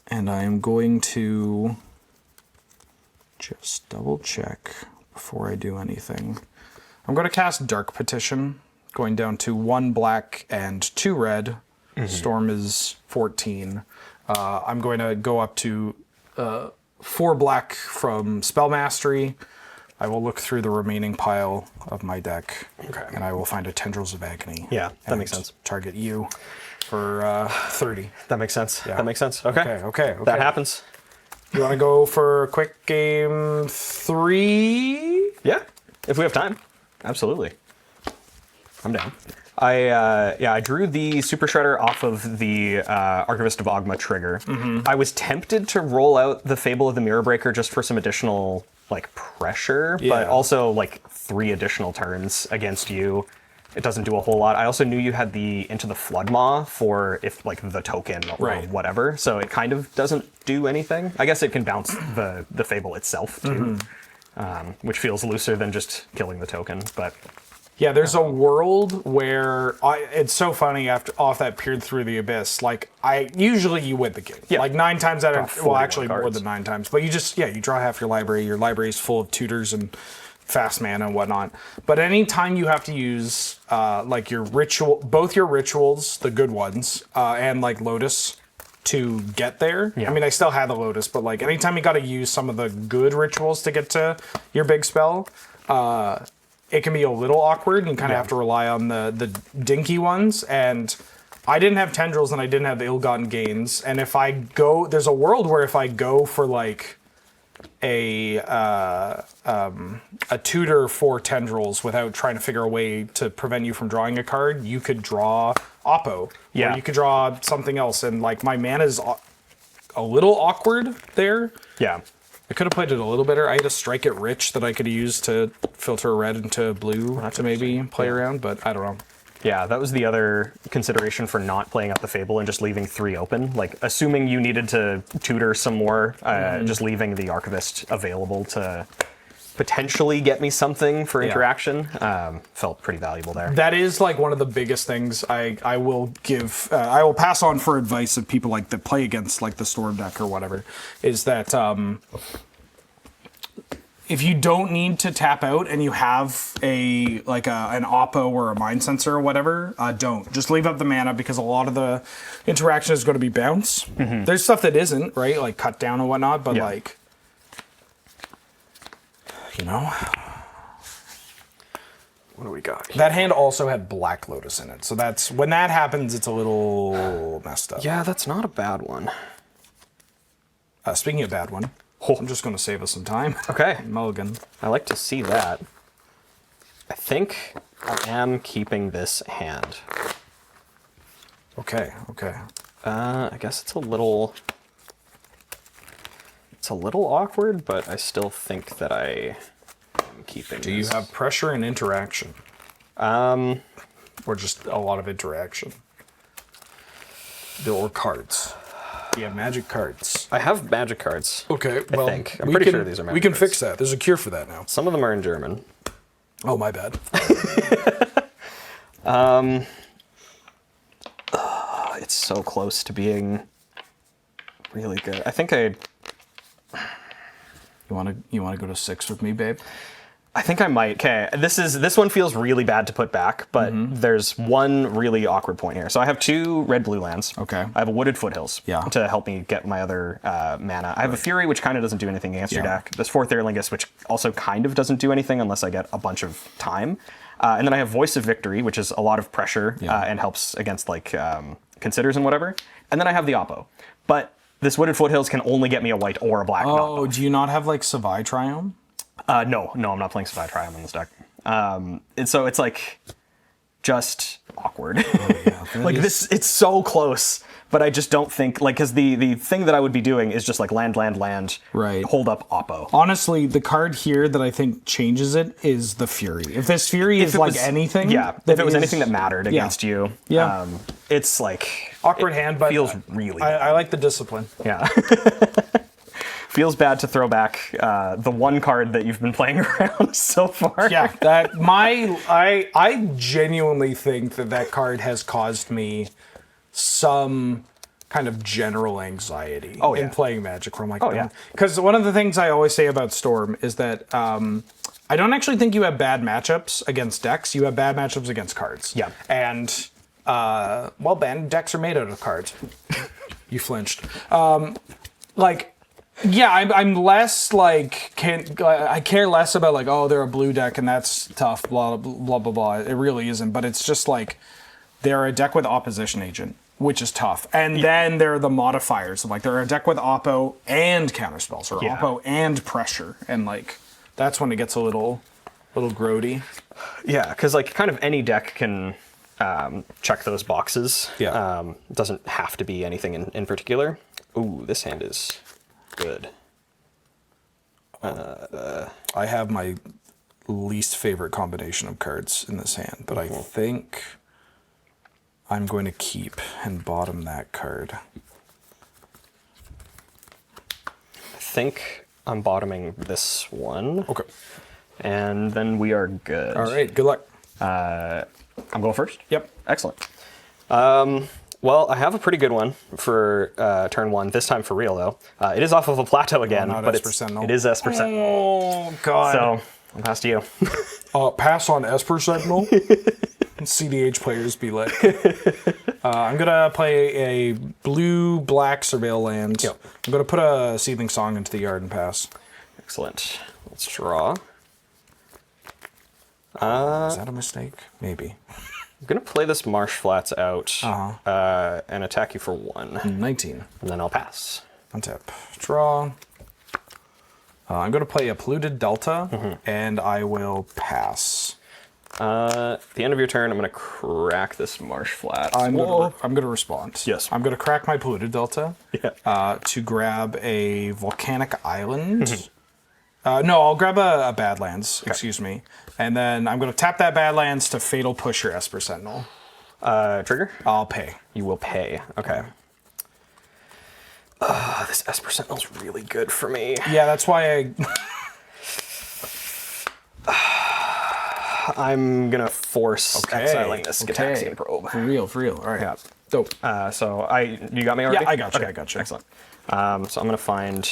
And I'm going to just double check before I do anything. I'm going to cast Dark Petition, going down to 1 black and 2 red. Storm is 14. I'm going to go up to 4 black from Spell Mastery. I will look through the remaining pile of my deck, and I will find a Tendrils of Agony. Yeah, that makes sense. Target you. for 30. That makes sense. Yeah. That makes sense. Okay. Okay. That happens. You want to go for quick game 3? Yeah, if we have time. Absolutely. I'm down. I drew the Super Shredder off of the Archivist of Ogma trigger. I was tempted to roll out the Fable of the Mirror Breaker just for some additional like pressure, but also like 3 additional turns against you. It doesn't do a whole lot. I also knew you had the Into the Floodmaw for if like the token or whatever, so it kind of doesn't do anything. I guess it can bounce the Fable itself too, which feels looser than just killing the token, but. Yeah, there's a world where it's so funny off that Peered Through the Abyss. Like usually you win the game. Yeah. Like 9 times out of well, actually more cards. than 9 times. But you draw half your library. Your library is full of tutors and fast mana and whatnot. But anytime you have to use like your ritual, both your rituals, the good ones, and like Lotus to get there. Yeah. I mean, I still had the Lotus, but like anytime you got to use some of the good rituals to get to your big spell. It can be a little awkward and you kind of have to rely on the dinky ones. And I didn't have Tendrils and I didn't have Ill-Gotten Gains. And if I go, there's a world where if I go for like a tutor for Tendrils without trying to figure a way to prevent you from drawing a card, you could draw Oppo. Yeah. Or you could draw something else. And like my mana's a little awkward there. Yeah. I could have played it a little better. I had a Strike It Rich that I could use to filter a red into blue to maybe play around, but I don't know. Yeah, that was the other consideration for not playing up the Fable and just leaving 3 open. Like, assuming you needed to tutor some more, just leaving the Archivist available to potentially get me something for interaction felt pretty valuable there. That is like one of the biggest things I will give. I will pass on for advice of people like that play against like the Storm deck or whatever. Is that if you don't need to tap out and you have an Oppo or a Mind Sensor or whatever, don't. Just leave up the mana because a lot of the interaction is going to be bounce. There's stuff that isn't, right? Like cut down and whatnot, but like, you know. What do we got? That hand also had Black Lotus in it. So that's when that happens, it's a little messed up. Yeah, that's not a bad one. Speaking of bad one, I'm just going to save us some time. Okay. Mulligan. I like to see that. I think I am keeping this hand. Okay. I guess it's a little awkward, but I still think that I am keeping Do you have pressure and interaction? Or just a lot of interaction? Or cards? Do you have magic cards? I have magic cards. Okay, well, I'm pretty sure these are magic We can cards. fix that. There's a cure for that now. Some of them are in German. Oh, my bad. It's so close to being really good. I think I You want to go to 6 with me, babe? I think I might. Okay, this one feels really bad to put back, but there's one really awkward point here. So I have 2 red-blue lands. Okay. I have a Wooded Foothills to help me get my other mana. I have a Fury, which kind of doesn't do anything against your deck. This 4th Airlingus, which also kind of doesn't do anything unless I get a bunch of time. And then I have Voice of Victory, which is a lot of pressure and helps against like Considers and whatever. And then I have the Oppo. But this Wooded Foothills can only get me a white or a black. Oh, do you not have like Savai Triome? No, I'm not playing Savai Triumph in this deck. And so it's like just awkward. Like this, it's so close, but I just don't think like because the thing that I would be doing is just like land, Right. hold up Oppo. Honestly, the card here that I think changes it is the Fury. If this Fury is like anything, if it was anything that mattered against you, it's like awkward hand, but feels really. I like the discipline. Yeah. Feels bad to throw back the one card that you've been playing around so far. Yeah, I genuinely think that card has caused me some kind of general anxiety in playing Magic. Where I'm like, because one of the things I always say about Storm is that I don't actually think you have bad matchups against decks. You have bad matchups against cards. Yeah, and bad decks are made out of cards. You flinched. Yeah, I'm less like I care less about like, oh, they're a blue deck and that's tough, blah blah blah blah blah. It really isn't, but it's just like they're a deck with opposition agent, which is tough. And then there are the modifiers. Like there are a deck with Oppo and counterspells, or Oppo and pressure, and like that's when it gets a little grody. Yeah, because like kind of any deck can check those boxes. Yeah. It doesn't have to be anything in particular. Ooh, this hand is good. I have my least favorite combination of cards in this hand, but I think I'm going to keep and bottom that card. I think I'm bottoming this one. Okay. And then we are good. All right, good luck. I'm going first? Yep. Excellent. Well, I have a pretty good one for turn 1, this time for real, though. It is off of a plateau again, not but Esper Sentinel. it is Esper Sentinel. Oh, God. So, I'll pass to you. Pass on Esper Sentinel. CDH players be like. I'm going to play a blue-black Surveil land. Yep. I'm going to put a Seething Song into the yard and pass. Excellent. Let's draw. Is that a mistake? Maybe. I'm going to play this Marsh Flats out and attack you for 1. 19. And then I'll pass. Untap. Draw. I'm going to play a Polluted Delta, and I will pass. At the end of your turn, I'm going to crack this Marsh Flat. I'm going to respond. Yes. I'm going to crack my Polluted Delta to grab a Volcanic Island. No, I'll grab a Badlands, excuse me. And then I'm going to tap that Badlands to Fatal Push your Esper Sentinel. Trigger? I'll pay. You will pay. Okay. This Esper Sentinel's really good for me. Yeah, that's why I'm going to force exiling this Gataxian Probe. For real. All right. Yeah. Dope. So you got me already? Yeah, I got you. Okay, I got you. Excellent. So I'm going to find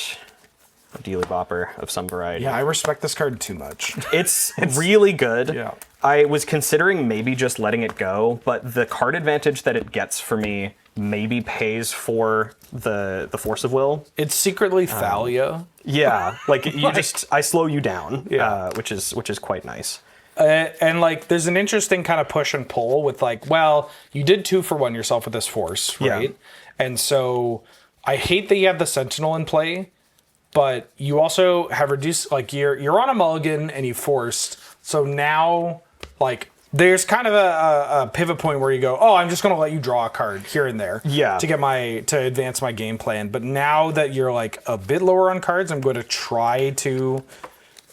a Dealy Bopper of some variety. Yeah, I respect this card too much. It's really good. Yeah. I was considering maybe just letting it go, but the card advantage that it gets for me maybe pays for the Force of Will. It's secretly Thalia. Yeah, like I slow you down, Yeah. which is quite nice. And like, there's an interesting kind of push and pull with like, well, you did 2-for-1 yourself with this Force, right? Yeah. And so I hate that you have the Sentinel in play, but you also have reduced, like you're on a mulligan and you forced. So now, like, there's kind of a pivot point where you go, oh, I'm just going to let you draw a card here and there to advance my game plan. But now that you're like a bit lower on cards, I'm going to try to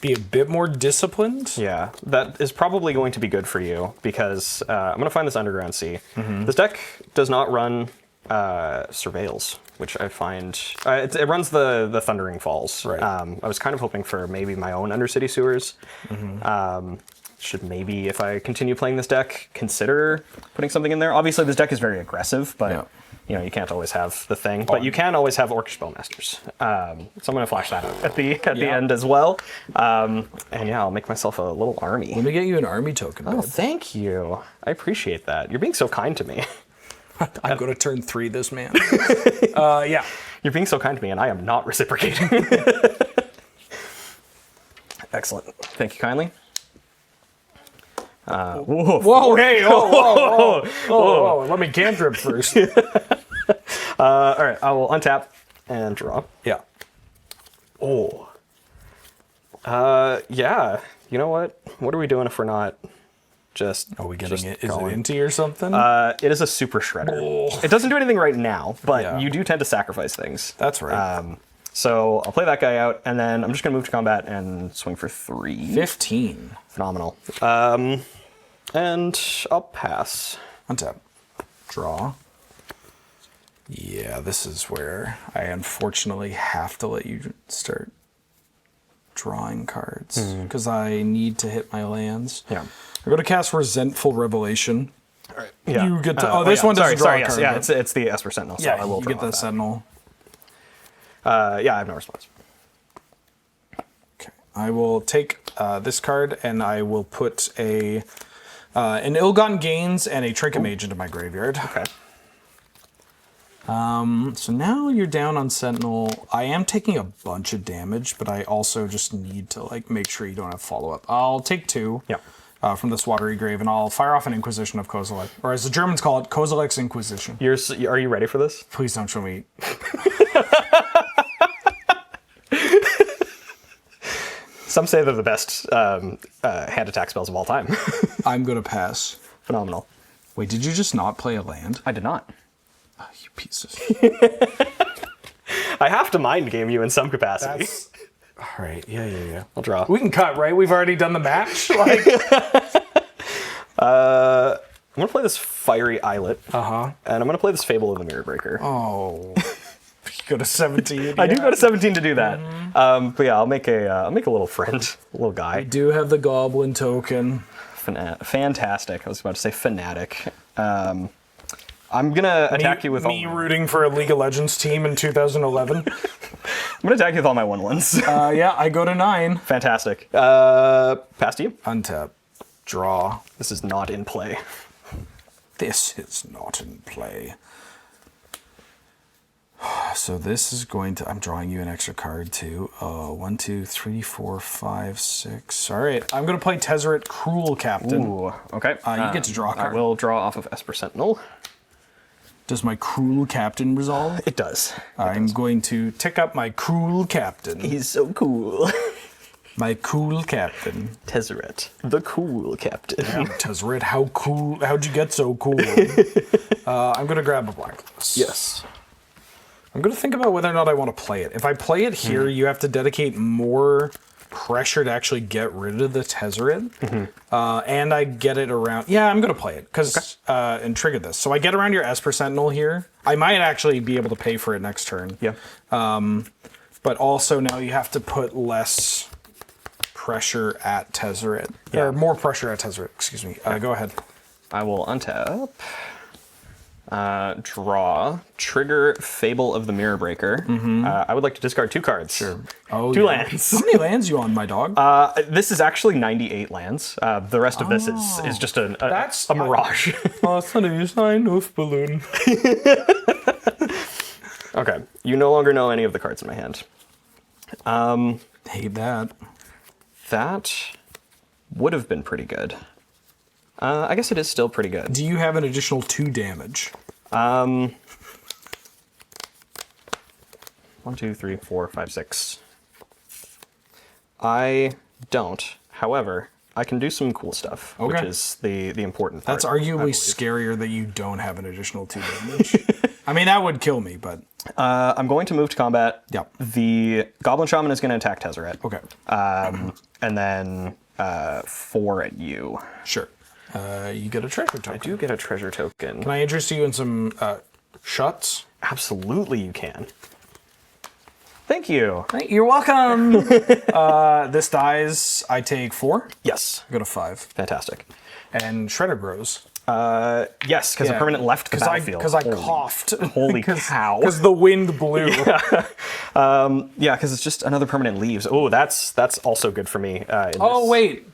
be a bit more disciplined. Yeah, that is probably going to be good for you because I'm going to find this Underground Sea. This deck does not run Surveils, which I find it runs the Thundering Falls. Right. I was kind of hoping for maybe my own Undercity Sewers. Should maybe, if I continue playing this deck, consider putting something in there. Obviously, this deck is very aggressive, but you can't always have the thing. But you can always have Orcish Spellmasters. So I'm going to flash that out at the end as well. And yeah, I'll make myself a little army. Let me get you an army token. Oh, thank you. I appreciate that. You're being so kind to me. I'm going to turn 3 this man. You're being so kind to me, and I am not reciprocating. Excellent. Thank you kindly. Whoa, hey, whoa. Let me cantrip first. All right, I will untap and draw. Yeah. Oh. Yeah. You know what? What are we doing if we're not just... Are we getting it? Is it into or something? It is a super shredder. It doesn't do anything right now, but you do tend to sacrifice things. That's right. So I'll play that guy out, and then I'm just going to move to combat and swing for 3. 15. Phenomenal. And I'll pass. Untap. Draw. Yeah, this is where I unfortunately have to let you start drawing cards because I need to hit my lands. Yeah. I'm going to cast Resentful Revelation. All right. Yeah. You get to. This one doesn't draw a card. Yes. Yeah, it's the Esper Sentinel. So I will you draw get the Sentinel. Yeah, I have no response. Okay. I will take this card and I will put an Ilgon Gains and a Trinket Mage into my graveyard. Okay. So now you're down on Sentinel. I am taking a bunch of damage, but I also just need to like make sure you don't have follow-up. I'll take 2. Yeah. from this watery grave, and I'll fire off an Inquisition of Kozilek, or as the Germans call it, Kozilek's Inquisition. Are you ready for this? Please don't show me. Some say they're the best hand attack spells of all time. I'm gonna pass. Phenomenal. Wait, did you just not play a land? I did not. Oh, you pieces. I have to mind game you in some capacity. All right. Yeah. I'll draw. We can cut, right? We've already done the match. Like, I'm gonna play this Fiery Islet. Uh-huh. And I'm gonna play this Fable of the Mirror Breaker. oh, you go to 17. I do go to 17 to do that. But yeah, I'll make a little friend, a little guy. Do have the Goblin token. Fantastic. I was about to say fanatic. I'm gonna attack you with me all. rooting for a League of Legends team in 2011. I'm gonna attack you with all my 1/1s. Yeah, I go to 9. Fantastic. Pass to you. Untap. Draw. This is not in play. This is not in play. So this is going to... I'm drawing you an extra card too. 1, 2, 3, 4, 5, 6. All right, I'm going to play Tezzeret Cruel Captain. Ooh, okay. You get to draw a card. I will draw off of Esper Sentinel. Does my Cruel Captain resolve? It does. I'm going to tick up my Cruel Captain. He's so cool. My Cool Captain. Tezzeret, the cool captain. Damn, Tezzeret, how cool? How'd you get so cool? I'm going to grab a blacklist. Yes. I'm going to think about whether or not I want to play it. If I play it here, you have to dedicate more pressure to actually get rid of the Tezzeret. And I get it around... Yeah, I'm going to play it because and trigger this. So I get around your Esper Sentinel here. I might actually be able to pay for it next turn. Yeah. But also now you have to put less pressure at Tezzeret. Yeah. Or more pressure at Tezzeret, excuse me. Go ahead. I will untap. Draw, trigger Fable of the Mirror Breaker. I would like to discard 2 cards. Sure. Oh, 2 lands. How many lands you on, my dog? This is actually 98 lands. The rest of this is just a mirage. Sunny sign of balloon. Okay, you no longer know any of the cards in my hand. Hate that. That would have been pretty good. I guess it is still pretty good. Do you have an additional 2 damage? 1, 2, 3, 4, 5, 6. I don't. However, I can do some cool stuff, which is the important part. That's arguably scarier that you don't have an additional 2 damage. I mean, that would kill me, but... I'm going to move to combat. Yep. The Goblin Shaman is going to attack Tezzeret. Okay. And then 4 at you. Sure. You get a treasure token. I do get a treasure token. Can I interest you in some shots? Absolutely you can. Thank you. You're welcome. This dies. I take 4. Yes. I go to 5. Fantastic. And Shredder grows. Yes, because a permanent left the battlefield. Because I coughed. Holy cow. Because the wind blew. Yeah, because it's just another permanent leaves. Oh, that's also good for me. Wait.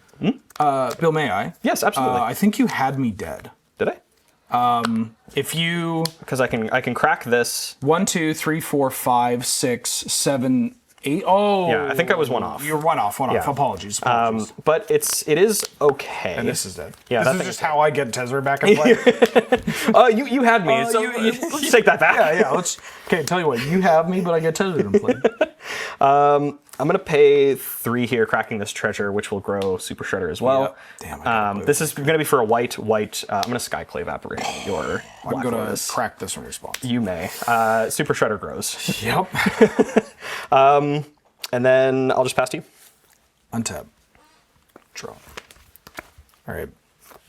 Bill, may I? Yes, absolutely. I think you had me dead. Did I? If you... Because I can crack this. 1, 2, 3, 4, 5, 6, 7, 8. Oh, yeah, I think I was 1 off. You're 1 off. Yeah. Apologies. But it is okay. And this is dead. Yeah, this is just how I get Tezzeret back in play. You had me. So let's take that back. Yeah. Okay, tell you what. You have me, but I get Tezzeret in play. I'm gonna pay 3 here, cracking this treasure, which will grow Super Shredder as well. Yep. Damn. This is gonna be for a white. I'm gonna Skyclave Apparition your. I'm gonna crack this in response. You may. Super Shredder grows. Yep. And then I'll just pass to you. Untap. Draw. All right.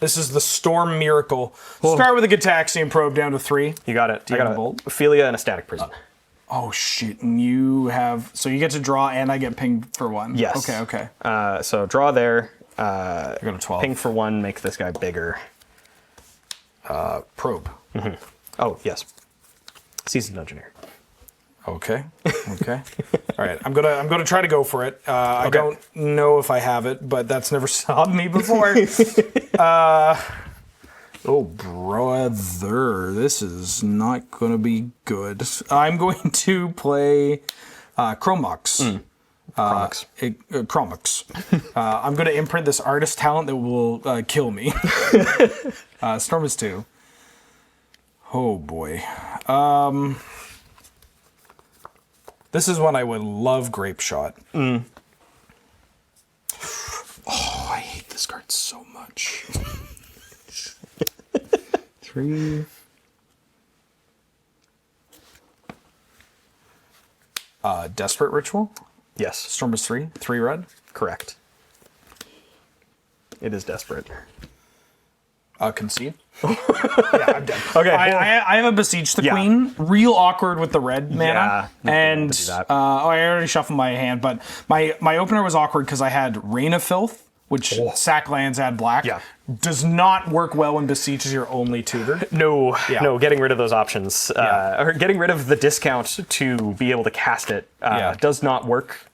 This is the Storm Miracle. Start with a Gitaxian Probe down to 3. You got it. Do you I have got a bolt? Ophelia and a Static Prison. Oh shit! And you have you get to draw, and I get pinged for 1. Yes. Okay. So draw there. I go to 12. Ping for 1. Make this guy bigger. Probe. Mm-hmm. Oh yes. Seasoned Engineer. Okay. All right. I'm gonna try to go for it. I don't know if I have it, but that's never stopped me before. Oh, brother, this is not gonna be good. I'm going to play Chromox. Chromics. I'm going to imprint this artist talent that will kill me. Storm is 2. Oh boy. This is one I would love Grape Shot. Oh, I hate this card so much. 3. Desperate Ritual. Yes. Storm is 3. 3 red. Correct. It is desperate. Concede. Yeah, I'm dead. Okay. I have a Besiege the Queen. Real awkward with the red mana. And I already shuffled my hand, but my opener was awkward because I had Rain of Filth, which sack lands add black. Yeah. Does not work well when Besiege is your only tutor. No, getting rid of those options, or getting rid of the discount to be able to cast it does not work.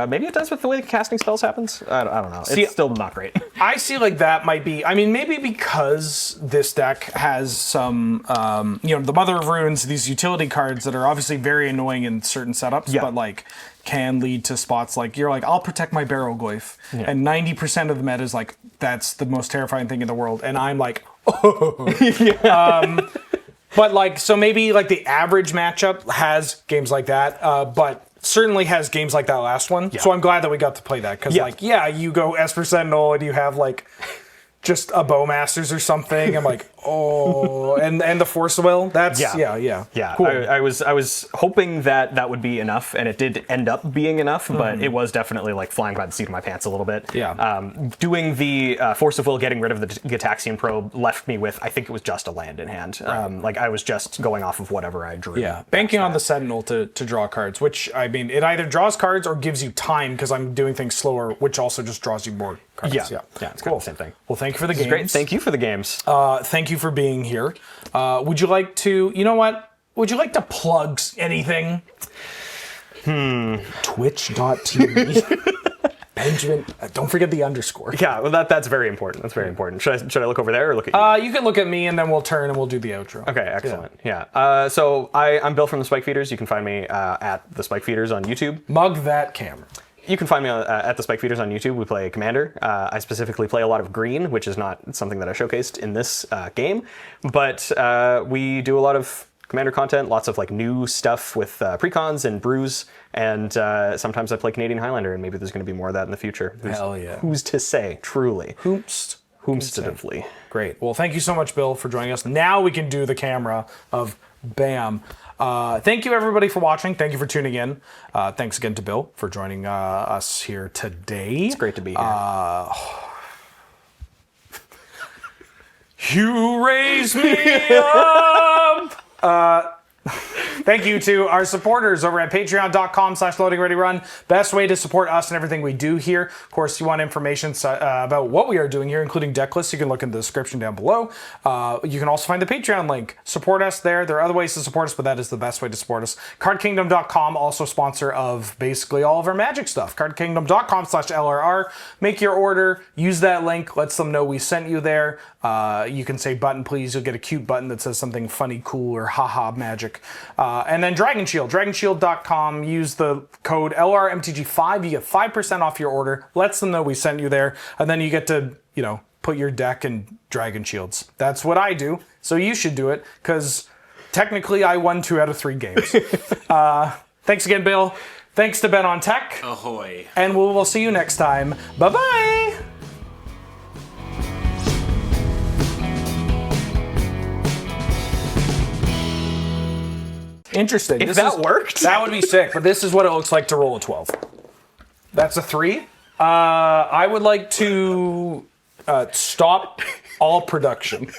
Maybe it does with the way the casting spells happens. I don't know. It's still not great. I see like that might be, I mean, maybe because this deck has some, the Mother of Runes, these utility cards that are obviously very annoying in certain setups, but like can lead to spots like, you're like, I'll protect my Barrel Glyph. And 90% of the meta is like, that's the most terrifying thing in the world. And I'm like, but like, so maybe like the average matchup has games like that, but certainly has games like that last one. So I'm glad that we got to play that because you go Esper Sentinel and you have like just a Bowmasters or something. I'm like, and the Force of Will. That's Cool. I was hoping that would be enough, and it did end up being enough, but it was definitely like flying by the seat of my pants a little bit. Doing the Force of Will, getting rid of the Gitaxian Probe left me with, I think it was just a land in hand. Like I was just going off of whatever I drew. Banking on the Sentinel to draw cards, which I mean, it either draws cards or gives you time because I'm doing things slower, which also just draws you more cards. Yeah, it's kind of the same thing. Well, thank you for the games. Great. Thank you for the games. Thank you for being here. Would you like to, would you like to plug anything? Twitch.tv. Benjamin, don't forget the underscore. Yeah, well, that's very important. That's very important. Should I look over there or look at you? You can look at me and then we'll turn and we'll do the outro. Okay, excellent. Yeah. So I'm Bill from the Spike Feeders. You can find me at the Spike Feeders on YouTube. Mug that camera. You can find me at the Spike Feeders on YouTube. We play Commander. I specifically play a lot of green, which is not something that I showcased in this game, but we do a lot of Commander content, lots of like new stuff with precons and brews, and sometimes I play Canadian Highlander, and maybe there's going to be more of that in the future. Hell yeah. Who's to say, truly. Whomstatively. Great. Well, thank you so much, Bill, for joining us. Now we can do the camera of BAM. Thank you, everybody, for watching. Thank you for tuning in. Thanks again to Bill for joining us here today. It's great to be here. You raise me up! Thank you to our supporters over at patreon.com/loadingreadyrun. Best way to support us and everything we do here. Of course, you want information about what we are doing here, including deck lists, you can look in the description down below. You can also find the Patreon link. Support us there. There are other ways to support us, but that is the best way to support us. CardKingdom.com, also sponsor of basically all of our Magic stuff. CardKingdom.com/LRR. Make your order. Use that link. Lets them know we sent you there. You can say button, please. You'll get a cute button that says something funny, cool, or haha magic. And then Dragon Shield, dragonshield.com. Use the code LRRMTG5. You get 5% off your order. Lets them know we sent you there. And then you get to, put your deck in Dragon Shields. That's what I do. So you should do it because technically I won 2 out of 3 games. Thanks again, Bill. Thanks to Ben on Tech. Ahoy. And we'll see you next time. Bye-bye. Interesting. If that worked? That would be sick, but this is what it looks like to roll a 12. That's a 3. I would like to stop all production.